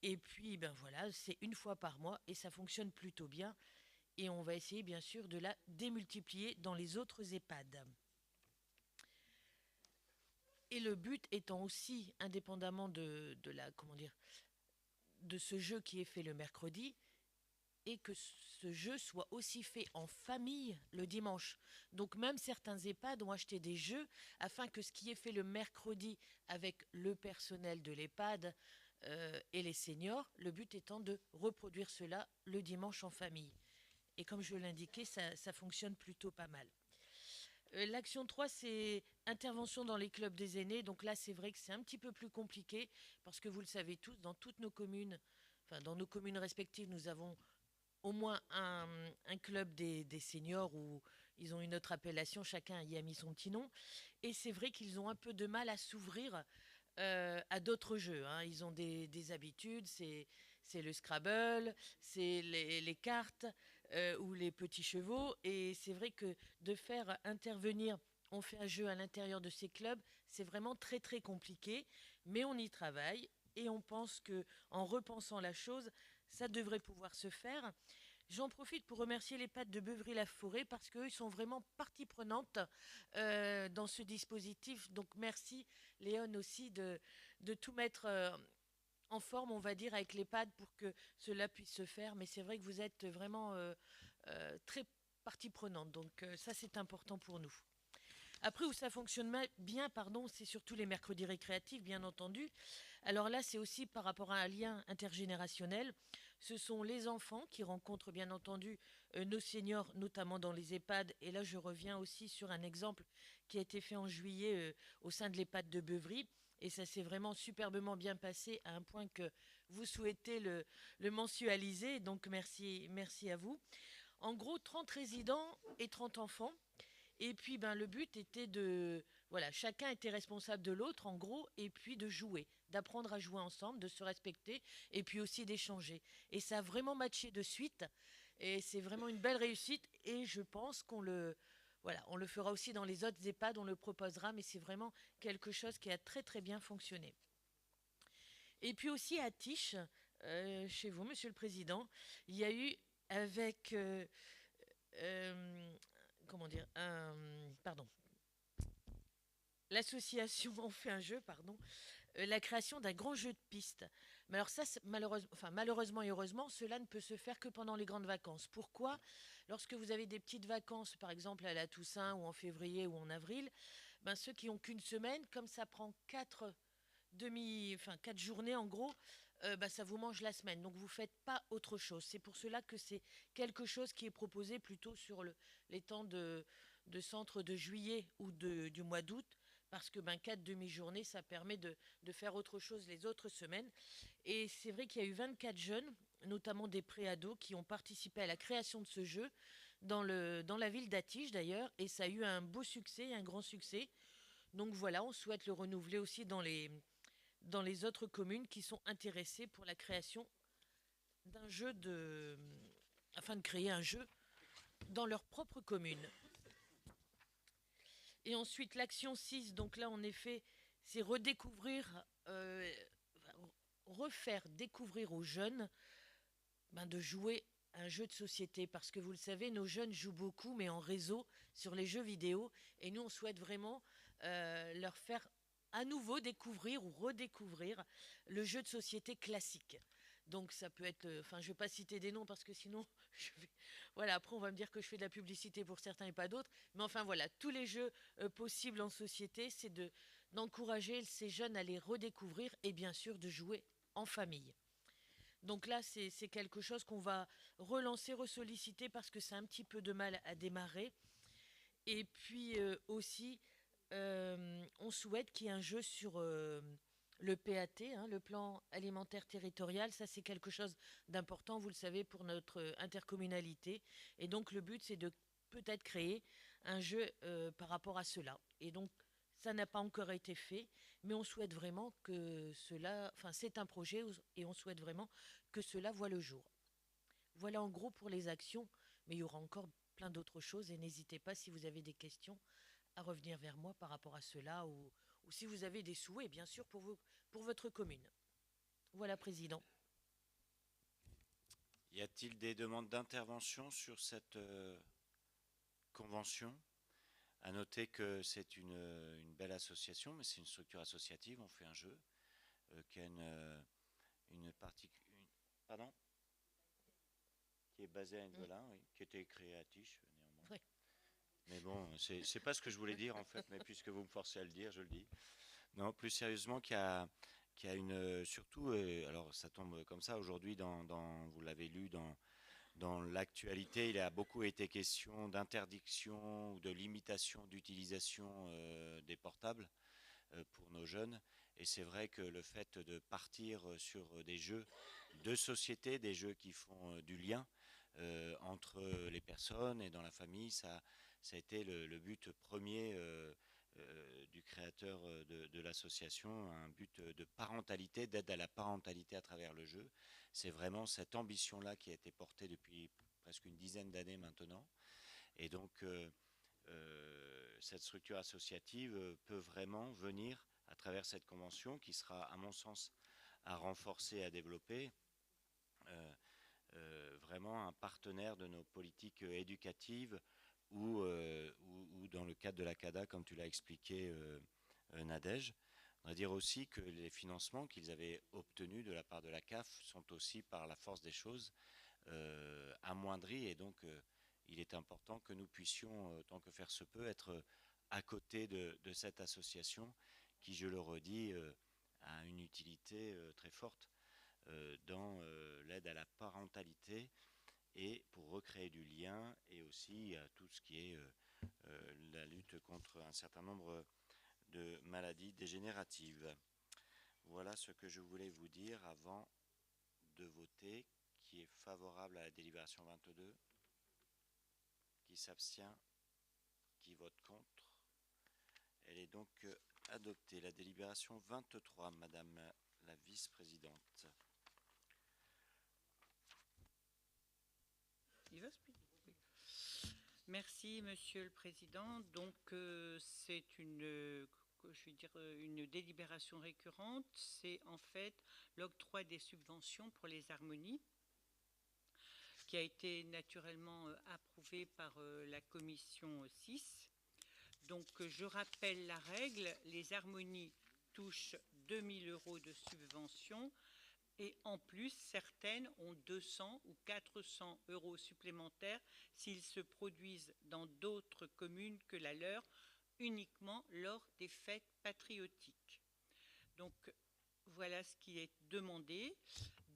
Et puis voilà, c'est une fois par mois et ça fonctionne plutôt bien. Et on va essayer bien sûr de la démultiplier dans les autres EHPAD. Et le but étant aussi, indépendamment de ce jeu qui est fait le mercredi, et que ce jeu soit aussi fait en famille le dimanche. Donc même certains EHPAD ont acheté des jeux afin que ce qui est fait le mercredi avec le personnel de l'EHPAD et les seniors, le but étant de reproduire cela le dimanche en famille. Et comme je l'indiquais, ça fonctionne plutôt pas mal. L'action 3, c'est intervention dans les clubs des aînés. Donc là, c'est vrai que c'est un petit peu plus compliqué parce que vous le savez tous, dans toutes nos communes, dans nos communes respectives, nous avons au moins un club des seniors où ils ont une autre appellation, chacun y a mis son petit nom. Et c'est vrai qu'ils ont un peu de mal à s'ouvrir à d'autres jeux. Hein. Ils ont des habitudes, c'est le Scrabble, c'est les cartes ou les petits chevaux. Et c'est vrai que de faire intervenir, on fait un jeu à l'intérieur de ces clubs, c'est vraiment très très compliqué. Mais on y travaille et on pense qu'en repensant la chose, ça devrait pouvoir se faire. J'en profite pour remercier l'EHPAD de Beuvry-la-Forêt parce qu'eux sont vraiment partie prenante dans ce dispositif. Donc merci Léon aussi de tout mettre en forme, on va dire, avec l'EHPAD pour que cela puisse se faire. Mais c'est vrai que vous êtes vraiment très partie prenante. Donc ça, c'est important pour nous. Après, où ça fonctionne bien, c'est surtout les mercredis récréatifs, bien entendu. Alors là, c'est aussi par rapport à un lien intergénérationnel. Ce sont les enfants qui rencontrent, bien entendu, nos seniors, notamment dans les EHPAD. Et là, je reviens aussi sur un exemple qui a été fait en juillet au sein de l'EHPAD de Beuvry. Et ça s'est vraiment superbement bien passé à un point que vous souhaitez le mensualiser. Donc, merci à vous. En gros, 30 résidents et 30 enfants. Et puis, le but était chacun était responsable de l'autre, en gros, et puis de jouer, d'apprendre à jouer ensemble, de se respecter, et puis aussi d'échanger. Et ça a vraiment matché de suite, et c'est vraiment une belle réussite, et je pense qu'on le fera aussi dans les autres EHPAD, on le proposera, mais c'est vraiment quelque chose qui a très très bien fonctionné. Et puis aussi à Tiche, chez vous, Monsieur le Président, il y a eu avec... l'association On fait un jeu, la création d'un grand jeu de piste. Mais alors ça, malheureusement et heureusement, cela ne peut se faire que pendant les grandes vacances. Pourquoi ? Lorsque vous avez des petites vacances, par exemple à la Toussaint ou en février ou en avril, ceux qui n'ont qu'une semaine, comme ça prend 4 journées en gros, ça vous mange la semaine. Donc vous ne faites pas autre chose. C'est pour cela que c'est quelque chose qui est proposé plutôt sur les temps de centre de juillet ou du mois d'août, parce que 4 demi-journées, ça permet de faire autre chose les autres semaines. Et c'est vrai qu'il y a eu 24 jeunes, notamment des préados, qui ont participé à la création de ce jeu dans la ville d'Atiche d'ailleurs, et ça a eu un beau succès, un grand succès. Donc voilà, on souhaite le renouveler aussi dans les autres communes qui sont intéressées pour la création d'un jeu afin de créer un jeu dans leur propre commune. Et ensuite, l'action 6, donc là, en effet, c'est redécouvrir, refaire découvrir aux jeunes de jouer un jeu de société. Parce que vous le savez, nos jeunes jouent beaucoup, mais en réseau, sur les jeux vidéo. Et nous, on souhaite vraiment leur faire à nouveau découvrir ou redécouvrir le jeu de société classique. Donc ça peut être, enfin je ne vais pas citer des noms parce que sinon, voilà, après on va me dire que je fais de la publicité pour certains et pas d'autres. Mais enfin voilà, tous les jeux possibles en société, c'est d'encourager ces jeunes à les redécouvrir et bien sûr de jouer en famille. Donc là, c'est quelque chose qu'on va relancer, ressolliciter parce que c'est un petit peu de mal à démarrer. Et puis aussi, on souhaite qu'il y ait un jeu sur le PAT, le plan alimentaire territorial. Ça, c'est quelque chose d'important, vous le savez, pour notre intercommunalité. Et donc, le but, c'est de peut-être créer un jeu par rapport à cela. Et donc, ça n'a pas encore été fait, mais on souhaite vraiment que cela... Enfin, c'est un projet et on souhaite vraiment que cela voie le jour. Voilà en gros pour les actions, mais il y aura encore plein d'autres choses et n'hésitez pas si vous avez des questions à revenir vers moi par rapport à cela ou si vous avez des souhaits, bien sûr, pour votre commune. Voilà, Président. Y a-t-il des demandes d'intervention sur cette convention? À noter que c'est une belle association, mais c'est une structure associative. On fait un jeu qui a une partie... Pardon? Qui est basé à Envelin, oui, qui était créé à Tiche, néanmoins. Oui. Mais bon, c'est pas ce que je voulais dire en fait, mais puisque vous me forcez à le dire, je le dis. Non, plus sérieusement, qu'il y a une... Surtout, alors ça tombe comme ça, aujourd'hui, vous l'avez lu, dans l'actualité, il a beaucoup été question d'interdiction ou de limitation d'utilisation des portables pour nos jeunes. Et c'est vrai que le fait de partir sur des jeux de société, des jeux qui font du lien entre les personnes et dans la famille, ça a été le but premier du créateur de l'association, un but de parentalité, d'aide à la parentalité à travers le jeu. C'est vraiment cette ambition-là qui a été portée depuis presque une dizaine d'années maintenant. Et donc, cette structure associative peut vraiment venir, à travers cette convention, qui sera, à mon sens, à renforcer et à développer, vraiment un partenaire de nos politiques éducatives ou dans le cadre de la CADA, comme tu l'as expliqué, Nadège. On va dire aussi que les financements qu'ils avaient obtenus de la part de la CAF sont aussi, par la force des choses, amoindris. Et donc, il est important que nous puissions, tant que faire se peut, être à côté de cette association qui, je le redis, a une utilité très forte dans l'aide à la parentalité et pour recréer du lien et aussi à tout ce qui est la lutte contre un certain nombre de maladies dégénératives. Voilà ce que je voulais vous dire avant de voter. Qui est favorable à la délibération 22? Qui s'abstient? Qui vote contre? Elle est donc adoptée. La délibération 23, Madame la vice-présidente. Merci, Monsieur le Président. Donc, c'est une délibération récurrente. C'est en fait l'octroi des subventions pour les harmonies, qui a été naturellement approuvé par la commission 6. Donc, je rappelle la règle. Les harmonies touchent 2 000 € de subvention. Et en plus, certaines ont 200 ou 400 € supplémentaires s'ils se produisent dans d'autres communes que la leur, uniquement lors des fêtes patriotiques. Donc, voilà ce qui est demandé.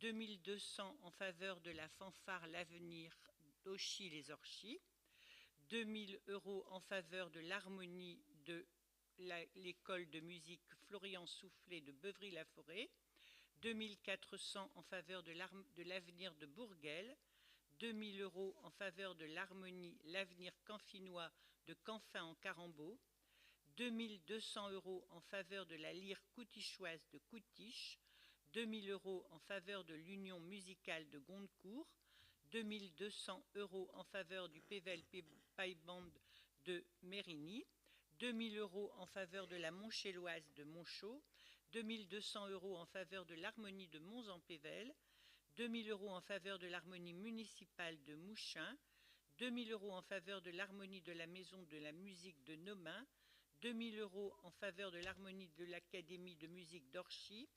2 200 en faveur de la fanfare L'Avenir d'Auchy-les-Orchies. 2 000 € en faveur de l'harmonie de l'école de musique Florian Soufflet de Beuvry-la-Forêt. 2 400 en faveur de l'Avenir de Bourguel, 2 000 € en faveur de l'harmonie L'Avenir Canfinois de Canfin en Carambeau, 2 200 € en faveur de la lyre coutichoise de Coutiche, 2 000 € en faveur de l'Union musicale de Gondecourt, 2 200 € en faveur du Pével Paille Band de Mérigny, 2 000 € en faveur de la Montchelloise de Monchaux, 2 200 € en faveur de l'Harmonie de Mons-en-Pévèle, 2 000 € en faveur de l'Harmonie municipale de Mouchin, 2 000 € en faveur de l'Harmonie de la Maison de la Musique de Nomain, 2 000 € en faveur de l'Harmonie de l'Académie de musique d'Orchy,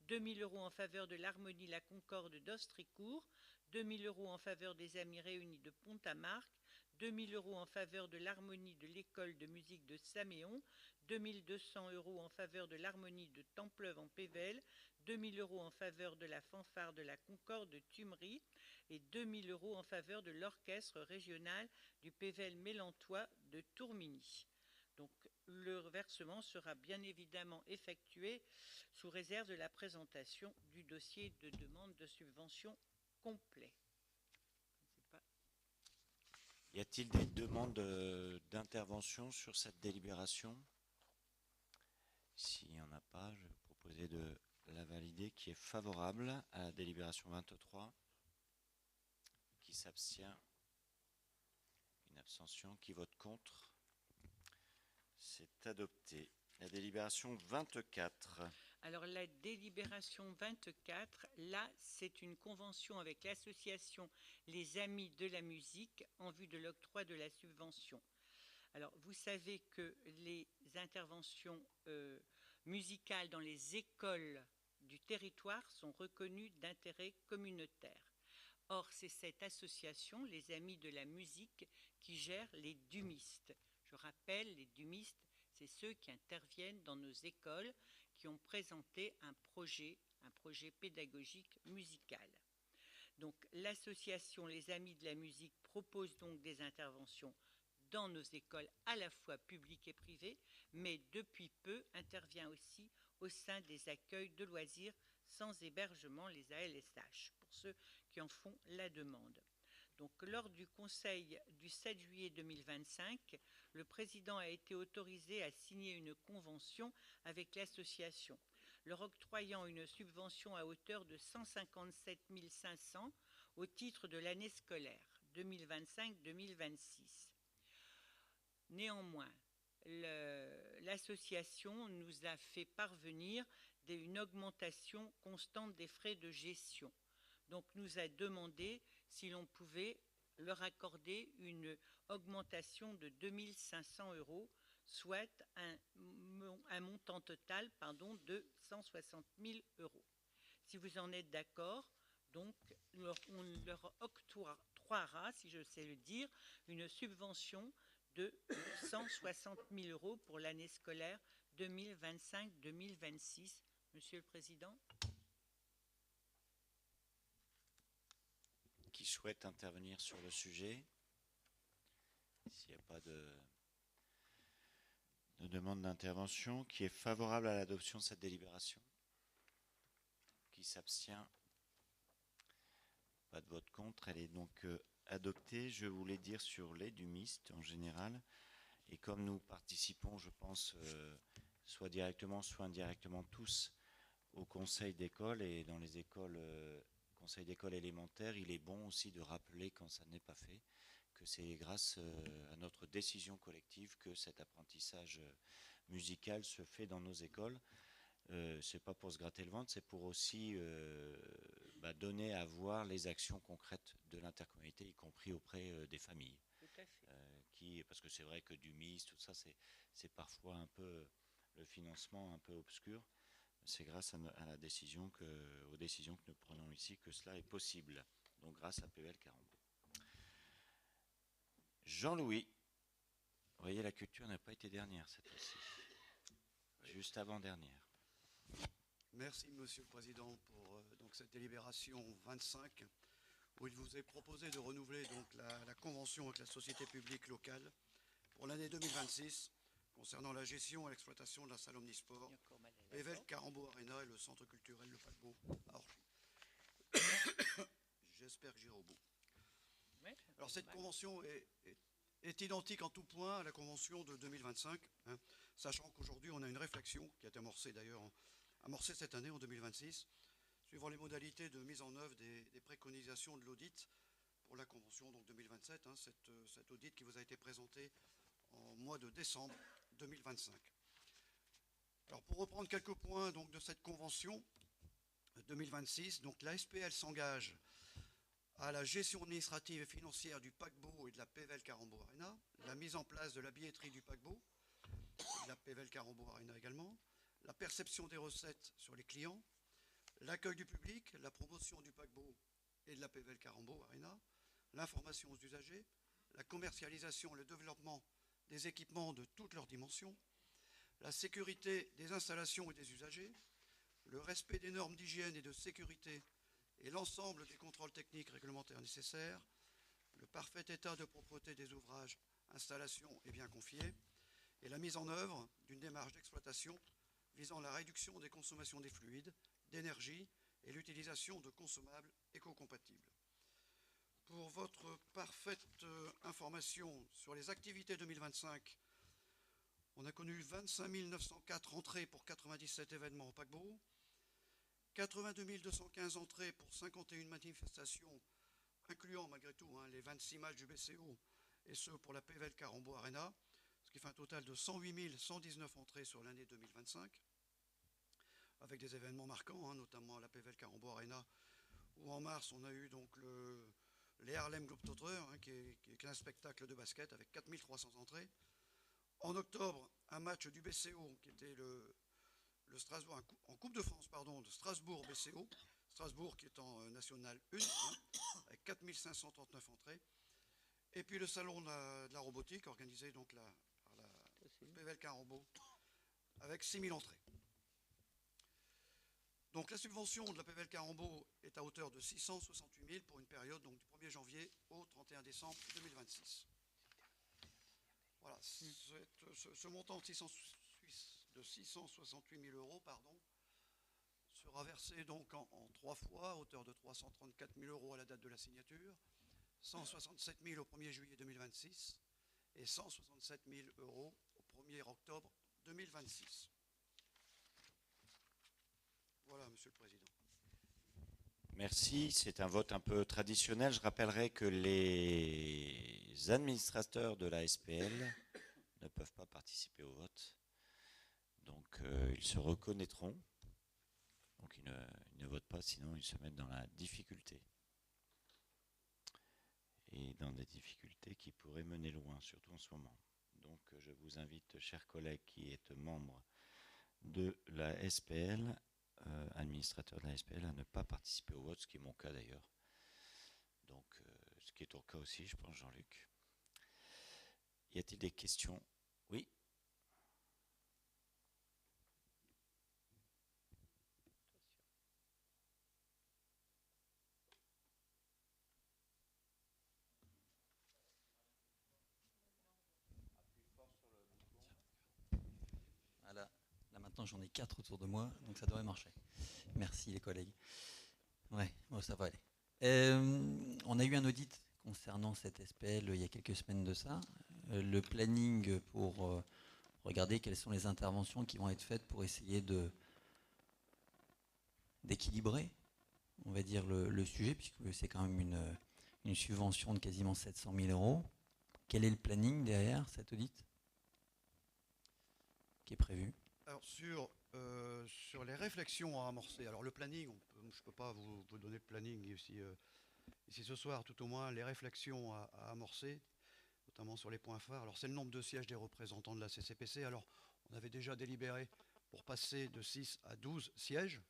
2 000 € en faveur de l'Harmonie La Concorde d'Ostricourt, 2 000 € en faveur des Amis réunis de Pont-à-Marc, 2 000 € en faveur de l'Harmonie de l'École de musique de Saméon, 2 200 € en faveur de l'Harmonie de Templeuve-en-Pévèle, 2 000 € en faveur de la fanfare de la Concorde de Tumeries et 2 000 € en faveur de l'orchestre régional du Pévèle mélantois de Tourmigny. Donc, le versement sera bien évidemment effectué sous réserve de la présentation du dossier de demande de subvention complet. Y a-t-il des demandes d'intervention sur cette délibération? S'il n'y en a pas, je vais vous proposer de la valider. Qui est favorable à la délibération 23? Qui s'abstient? Une abstention. Qui vote contre? C'est adopté. La délibération 24. Alors la délibération 24, là, c'est une convention avec l'association Les Amis de la Musique en vue de l'octroi de la subvention. Alors vous savez que les interventions musicales dans les écoles du territoire sont reconnues d'intérêt communautaire. Or, c'est cette association, Les Amis de la Musique, qui gère les dumistes. Je rappelle, les dumistes, c'est ceux qui interviennent dans nos écoles, qui ont présenté un projet pédagogique musical. Donc l'association Les Amis de la Musique propose donc des interventions dans nos écoles à la fois publiques et privées, mais depuis peu intervient aussi au sein des accueils de loisirs sans hébergement, les ALSH, pour ceux qui en font la demande. Donc, lors du conseil du 7 juillet 2025, le président a été autorisé à signer une convention avec l'association, leur octroyant une subvention à hauteur de 157 500 au titre de l'année scolaire 2025-2026. Néanmoins, l'association nous a fait parvenir une augmentation constante des frais de gestion. Donc, nous a demandé si l'on pouvait leur accorder une augmentation de 2 500 €, soit un montant total de 160 000 €. Si vous en êtes d'accord, donc on leur octroiera, si je sais le dire, une subvention de 160 000 € pour l'année scolaire 2025-2026. Monsieur le Président. Qui souhaite intervenir sur le sujet? S'il n'y a pas de demande d'intervention, qui est favorable à l'adoption de cette délibération? Qui s'abstient? Pas de vote contre, elle est donc adoptée. Je voulais dire sur les dumistes en général, et comme nous participons, je pense, soit directement, soit indirectement tous au conseil d'école, et dans les écoles, conseil d'école élémentaire, il est bon aussi de rappeler, quand ça n'est pas fait, que c'est grâce à notre décision collective que cet apprentissage musical se fait dans nos écoles. C'est pas pour se gratter le ventre, c'est pour aussi donner à voir les actions concrètes de l'intercommunalité, y compris auprès des familles. Tout à fait. Parce que c'est vrai que du MIS, tout ça, c'est parfois un peu le financement un peu obscur. C'est grâce à la décision aux décisions que nous prenons ici que cela est possible. Donc grâce à PEL Carambeau. Jean-Louis, vous voyez, la culture n'a pas été dernière cette fois-ci. Juste avant-dernière. Merci, Monsieur le Président, pour donc cette délibération 25, où il vous est proposé de renouveler donc la convention avec la société publique locale pour l'année 2026, concernant la gestion et l'exploitation de la salle omnisport, Pévèle Carambeau Arena et le centre culturel Le Paquebot à Orchy. J'espère que j'irai au bout. Alors cette convention est identique en tout point à la convention de 2025, sachant qu'aujourd'hui on a une réflexion qui a été amorcée d'ailleurs cette année en 2026, suivant les modalités de mise en œuvre des préconisations de l'audit pour la convention donc 2027, cet audit qui vous a été présenté en mois de décembre 2025. Alors pour reprendre quelques points donc, de cette convention 2026, donc la SPL s'engage à la gestion administrative et financière du paquebot et de la PVL Carambeau Arena, la mise en place de la billetterie du paquebot, de la PVL Carambeau Arena également, la perception des recettes sur les clients, l'accueil du public, la promotion du paquebot et de la PVL Carambeau Arena, l'information aux usagers, la commercialisation et le développement des équipements de toutes leurs dimensions, la sécurité des installations et des usagers, le respect des normes d'hygiène et de sécurité et l'ensemble des contrôles techniques réglementaires nécessaires, le parfait état de propreté des ouvrages, installations et biens confiés, et la mise en œuvre d'une démarche d'exploitation visant la réduction des consommations des fluides, d'énergie et l'utilisation de consommables éco-compatibles. Pour votre parfaite information sur les activités 2025, on a connu 25 904 entrées pour 97 événements au paquebot, 82 215 entrées pour 51 manifestations, incluant malgré tout les 26 matchs du BCO et ceux pour la PVL Carambeau Arena, ce qui fait un total de 108 119 entrées sur l'année 2025, avec des événements marquants, notamment la PVL Carambeau Arena, où en mars on a eu donc les Harlem Globetrotters, qui est un spectacle de basket avec 4300 entrées. En octobre, un match du BCO qui était le Strasbourg, en Coupe de France, pardon, de Strasbourg BCO, Strasbourg qui est en National 1, avec 4539 entrées. Et puis le salon de la robotique organisé donc par la PVL Carambeau avec 6000 entrées. Donc la subvention de la PVL Carambeau est à hauteur de 668 000 pour une période donc, du 1er janvier au 31 décembre 2026. Voilà, ce montant de 668 000 euros sera versé donc en 3 fois à hauteur de 334 000 euros à la date de la signature, 167 000 au 1er juillet 2026 et 167 000 euros au 1er octobre 2026. Voilà, Monsieur le Président. Merci, c'est un vote un peu traditionnel. Je rappellerai que les administrateurs de la SPL ne peuvent pas participer au vote. Donc ils se reconnaîtront. Donc ils ne votent pas, sinon ils se mettent dans la difficulté. Et dans des difficultés qui pourraient mener loin, surtout en ce moment. Donc je vous invite, chers collègues qui êtes membres de la SPL, administrateur de la SPL, à ne pas participer au vote, ce qui est mon cas d'ailleurs. Donc, ce qui est ton cas aussi, je pense, Jean-Luc. Y a-t-il des questions? Oui. Voilà. Là maintenant j'en ai 4 autour de moi, donc ça devrait marcher. Merci les collègues. Ouais, bon, ça va aller. On a eu un audit concernant cette SPL il y a quelques semaines de ça. Le planning pour regarder quelles sont les interventions qui vont être faites pour essayer d'équilibrer, on va dire, le sujet, puisque c'est quand même une subvention de quasiment 700 000 euros. Quel est le planning derrière cet audit qui est prévu? Alors sur les réflexions à amorcer, alors le planning, je ne peux pas vous donner le planning ici ce soir, tout au moins les réflexions à amorcer, notamment sur les points phares. Alors c'est le nombre de sièges des représentants de la CCPC. Alors on avait déjà délibéré pour passer de 6 à 12 sièges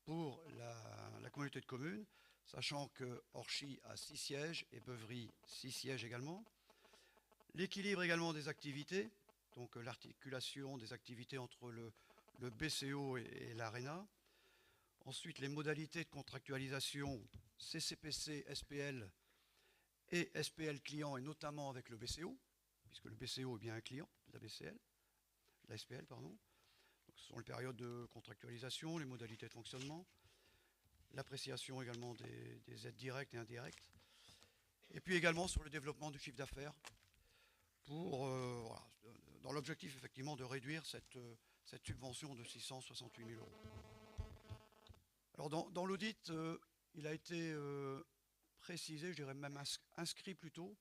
pour la communauté de communes, sachant que Orchy a 6 sièges et Beuvry 6 sièges également. L'équilibre également des activités, donc l'articulation des activités entre le BCO et l'ARENA. Ensuite, les modalités de contractualisation CCPC, SPL et SPL client, et notamment avec le BCO, puisque le BCO est bien un client de la SPL, pardon. Donc, ce sont les périodes de contractualisation, les modalités de fonctionnement, l'appréciation également des aides directes et indirectes, et puis également sur le développement du chiffre d'affaires, voilà, dans l'objectif effectivement de réduire cette subvention de 668 000 euros. Alors dans l'audit, il a été précisé, je dirais même inscrit plutôt,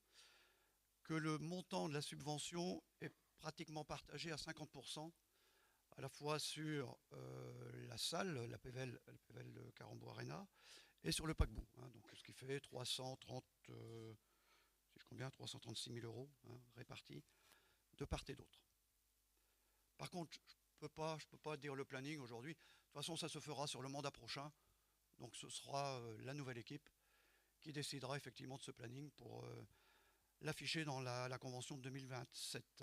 que le montant de la subvention est pratiquement partagé à 50%, à la fois sur la salle, la PVL de Carambeau Arena, et sur le paquebot. Donc, ce qui fait 336 000 euros répartis de part et d'autre. Par contre, je ne peux pas dire le planning aujourd'hui. De toute façon, ça se fera sur le mandat prochain. Donc ce sera la nouvelle équipe qui décidera effectivement de ce planning pour l'afficher dans la convention de 2027.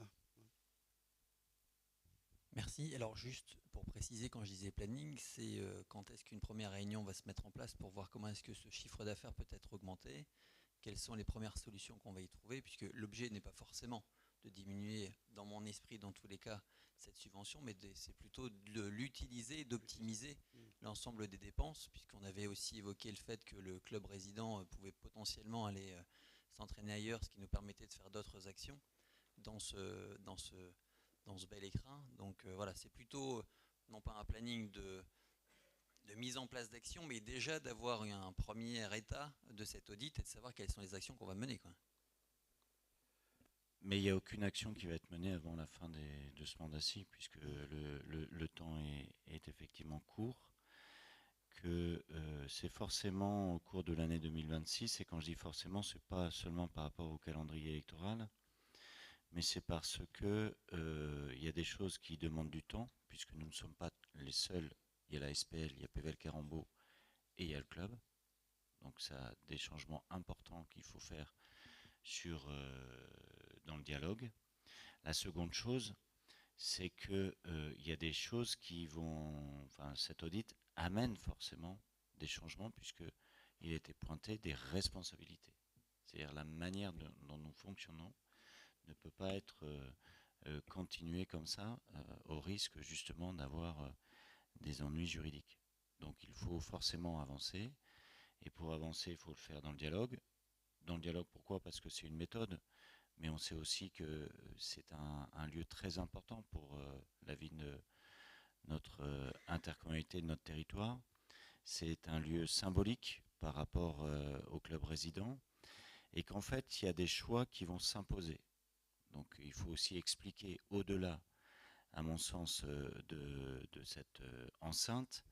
Merci. Alors juste pour préciser, quand je disais planning, c'est quand est-ce qu'une première réunion va se mettre en place pour voir comment est-ce que ce chiffre d'affaires peut être augmenté, quelles sont les premières solutions qu'on va y trouver, puisque l'objet n'est pas forcément de diminuer, dans mon esprit, dans tous les cas, cette subvention, mais c'est plutôt de l'utiliser et d'optimiser l'ensemble des dépenses, puisqu'on avait aussi évoqué le fait que le club résident pouvait potentiellement aller s'entraîner ailleurs, ce qui nous permettait de faire d'autres actions dans ce bel écrin. Donc voilà, c'est plutôt non pas un planning de mise en place d'actions, mais déjà d'avoir un premier état de cet audit et de savoir quelles sont les actions qu'on va mener, quoi. Mais il n'y a aucune action qui va être menée avant la fin de ce mandat-ci, puisque le temps est effectivement court, que c'est forcément au cours de l'année 2026, et quand je dis forcément, ce n'est pas seulement par rapport au calendrier électoral, mais c'est parce que il y a des choses qui demandent du temps, puisque nous ne sommes pas les seuls. Il y a la SPL, il y a PVL Carambeau et il y a le club. Donc ça a des changements importants qu'il faut faire dans le dialogue. La seconde chose, c'est que il y a des choses qui vont... Enfin, cet audit amène forcément des changements, puisqu'il était pointé des responsabilités. C'est-à-dire la manière dont nous fonctionnons ne peut pas être continuée comme ça, au risque justement d'avoir des ennuis juridiques. Donc il faut forcément avancer, et pour avancer, il faut le faire dans le dialogue. Dans le dialogue, pourquoi? Parce que c'est une méthode, mais on sait aussi que c'est un lieu très important pour la vie de notre intercommunalité, de notre territoire. C'est un lieu symbolique par rapport au club résident, et qu'en fait, il y a des choix qui vont s'imposer. Donc il faut aussi expliquer au-delà, à mon sens, de cette enceinte,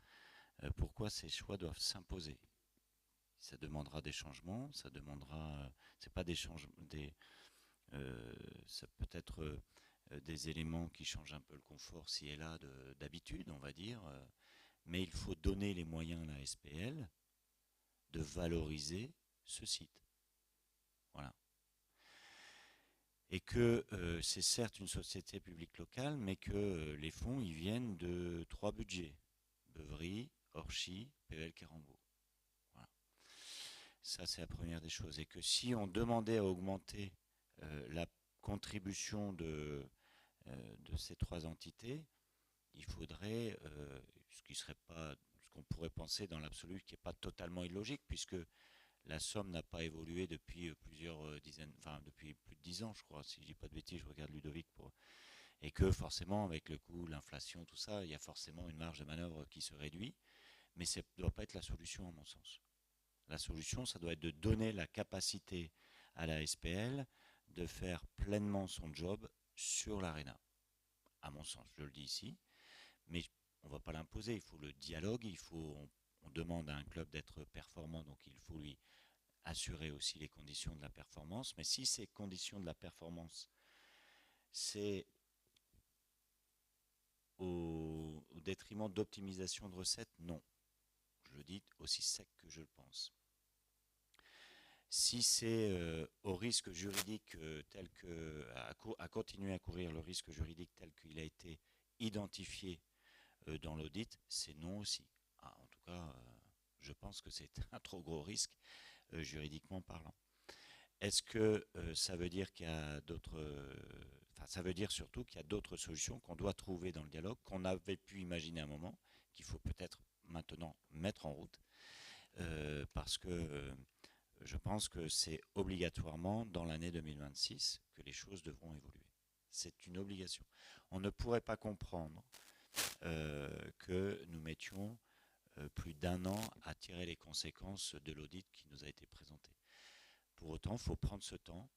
pourquoi ces choix doivent s'imposer. Ça demandera des changements, ça demandera, c'est pas des changements, ça peut être des éléments qui changent un peu le confort ci et là d'habitude, on va dire, mais il faut donner les moyens à la SPL de valoriser ce site. Voilà. Et que c'est certes une société publique locale, mais que les fonds, ils viennent de 3 budgets. Beuvry, Orchy, PVL Carambeau. Voilà. Ça, c'est la première des choses. Et que si on demandait à augmenter la contribution de ces 3 entités, il faudrait, ce qu'on pourrait penser dans l'absolu, qui n'est pas totalement illogique, puisque la somme n'a pas évolué depuis depuis plus de 10 ans, je crois. Si je dis pas de bêtises, je regarde Ludovic et que forcément, avec le coût, l'inflation, tout ça, il y a forcément une marge de manœuvre qui se réduit. Mais ça ne doit pas être la solution, à mon sens. La solution, ça doit être de donner la capacité à la SPL de faire pleinement son job sur l'Arena. À mon sens, je le dis ici. Mais on ne va pas l'imposer. Il faut le dialogue, on demande à un club d'être performant, donc il faut lui assurer aussi les conditions de la performance. Mais si ces conditions de la performance, c'est au détriment d'optimisation de recettes, non. Je le dis aussi sec que je le pense. Si c'est au risque juridique à continuer à courir le risque juridique tel qu'il a été identifié dans l'audit, c'est non aussi. En tout cas, je pense que c'est un trop gros risque juridiquement parlant. Est-ce que ça veut dire qu'il y a d'autres... ça veut dire surtout qu'il y a d'autres solutions qu'on doit trouver dans le dialogue, qu'on avait pu imaginer à un moment, qu'il faut peut-être maintenant mettre en route, parce que je pense que c'est obligatoirement dans l'année 2026 que les choses devront évoluer. C'est une obligation. On ne pourrait pas comprendre que nous mettions plus d'1 an à tirer les conséquences de l'audit qui nous a été présenté. Pour autant, il faut prendre ce temps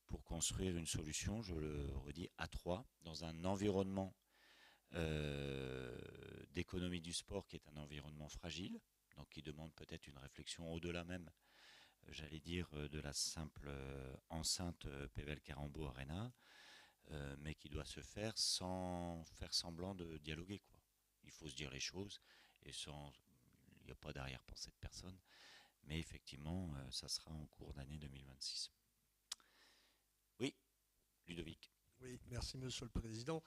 pour construire une solution, je le redis, à 3, dans un environnement d'économie du sport qui est un environnement fragile, donc qui demande peut-être une réflexion au-delà même, j'allais dire, de la simple enceinte PVL Carambeau Arena, mais qui doit se faire sans faire semblant de dialoguer, quoi. Il faut se dire les choses, et il n'y a pas d'arrière-pensée de personne, mais effectivement, ça sera en cours d'année 2026. Oui, Ludovic. Oui, merci Monsieur le Président.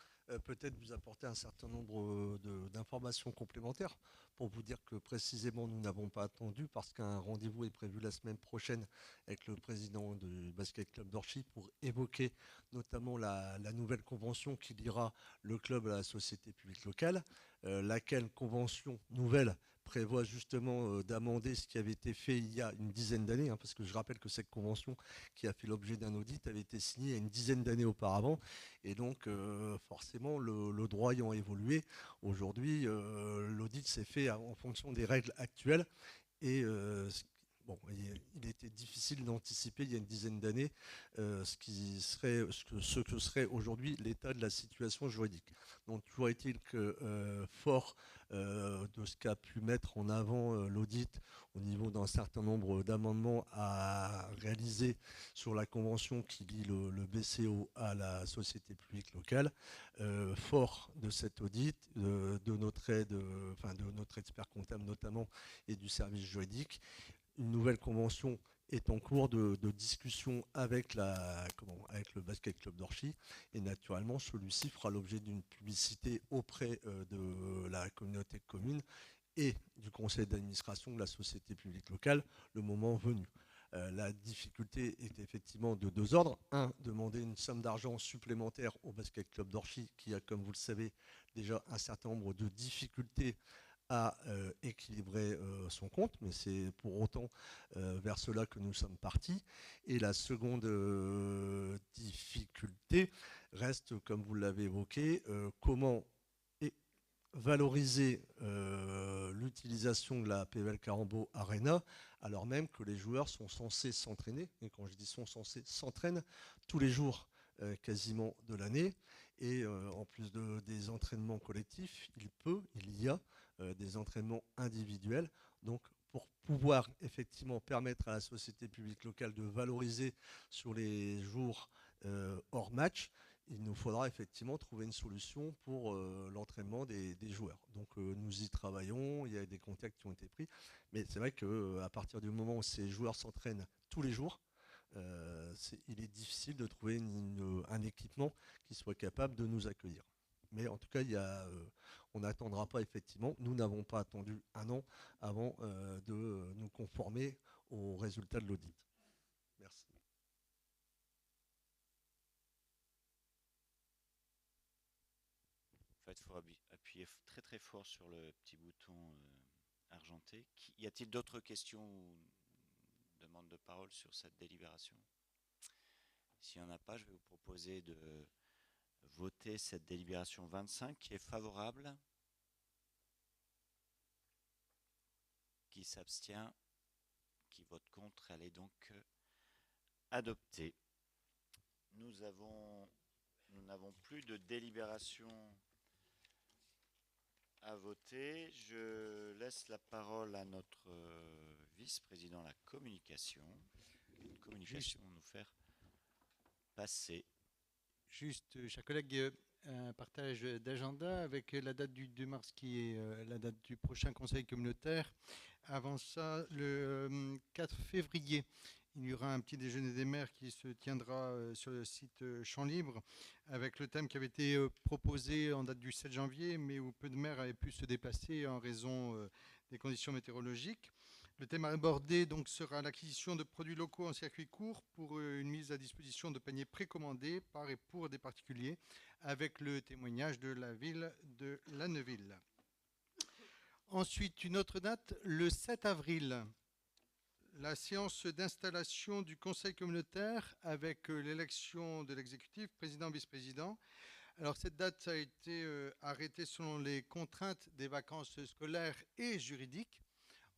Peut-être vous apporter un certain nombre d'informations complémentaires pour vous dire que précisément nous n'avons pas attendu parce qu'un rendez-vous est prévu la semaine prochaine avec le président du Basket Club d'Orchy pour évoquer notamment la nouvelle convention qui liera le club à la société publique locale, laquelle convention nouvelle prévoit justement d'amender ce qui avait été fait il y a une dizaine d'années, hein, parce que je rappelle que cette convention qui a fait l'objet d'un audit avait été signée il y a une dizaine d'années auparavant, et donc forcément le droit ayant évolué, aujourd'hui l'audit s'est fait en fonction des règles actuelles, et bon, il était difficile d'anticiper il y a une dizaine d'années ce que serait aujourd'hui l'état de la situation juridique. Donc toujours est-il que fort de ce qu'a pu mettre en avant l'audit au niveau d'un certain nombre d'amendements à réaliser sur la convention qui lie le BCO à la société publique locale, fort de cet audit, de notre aide, de notre expert comptable notamment et du service juridique, une nouvelle convention est en cours de discussion avec le Basket Club d'Orchy, et naturellement celui-ci fera l'objet d'une publicité auprès de la communauté de communes et du conseil d'administration de la société publique locale le moment venu. La difficulté est effectivement de deux ordres. Un, demander une somme d'argent supplémentaire au Basket Club d'Orchy qui a, comme vous le savez, déjà un certain nombre de difficultés à équilibrer son compte, mais c'est pour autant vers cela que nous sommes partis. Et la seconde difficulté reste, comme vous l'avez évoqué, comment valoriser l'utilisation de la PVL Carambeau Arena, alors même que les joueurs sont censés s'entraîner, et quand je dis sont censés, s'entraînent tous les jours quasiment de l'année, et en plus des entraînements collectifs, il y a des entraînements individuels. Donc pour pouvoir effectivement permettre à la société publique locale de valoriser sur les jours hors match, il nous faudra effectivement trouver une solution pour l'entraînement des joueurs. Donc nous y travaillons, il y a des contacts qui ont été pris, mais c'est vrai qu'à partir du moment où ces joueurs s'entraînent tous les jours, il est difficile de trouver un équipement qui soit capable de nous accueillir. Mais en tout cas, on n'attendra pas effectivement, nous n'avons pas attendu un an avant de nous conformer aux résultats de l'audit. Merci. En fait, il faut appuyer très très fort sur le petit bouton argenté. Y a-t-il d'autres questions ou demandes de parole sur cette délibération? S'il n'y en a pas, je vais vous proposer de voter cette délibération 25 qui est favorable, qui s'abstient, qui vote contre. Elle est donc adoptée. Nous n'avons plus de délibération à voter. Je laisse la parole à notre vice-président de la communication. Une communication à nous faire passer. Juste, chers collègues, un partage d'agenda avec la date du 2 mars qui est la date du prochain conseil communautaire. Avant ça, le 4 février, il y aura un petit déjeuner des maires qui se tiendra sur le site Champ Libre avec le thème qui avait été proposé en date du 7 janvier, mais où peu de maires avaient pu se déplacer en raison des conditions météorologiques. Le thème abordé donc sera l'acquisition de produits locaux en circuit court pour une mise à disposition de paniers précommandés par et pour des particuliers, avec le témoignage de la ville de Lanneville. Ensuite, une autre date, le 7 avril, la séance d'installation du conseil communautaire avec l'élection de l'exécutif, président, vice-président. Alors cette date a été arrêtée selon les contraintes des vacances scolaires et juridiques,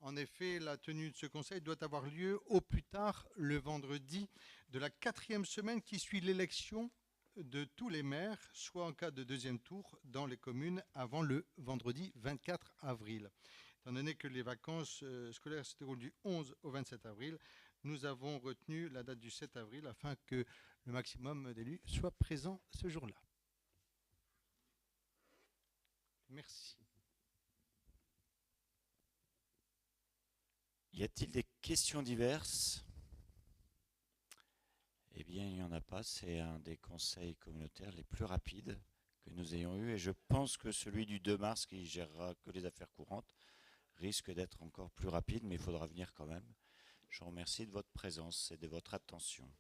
En effet, la tenue de ce conseil doit avoir lieu au plus tard le vendredi de la 4e semaine qui suit l'élection de tous les maires, soit en cas de deuxième tour dans les communes avant le vendredi 24 avril. Étant donné que les vacances scolaires se déroulent du 11 au 27 avril, nous avons retenu la date du 7 avril afin que le maximum d'élus soient présents ce jour-là. Merci. Y a-t-il des questions diverses? Eh bien, il n'y en a pas. C'est un des conseils communautaires les plus rapides que nous ayons eu. Et je pense que celui du 2 mars, qui gérera que les affaires courantes, risque d'être encore plus rapide, mais il faudra venir quand même. Je vous remercie de votre présence et de votre attention.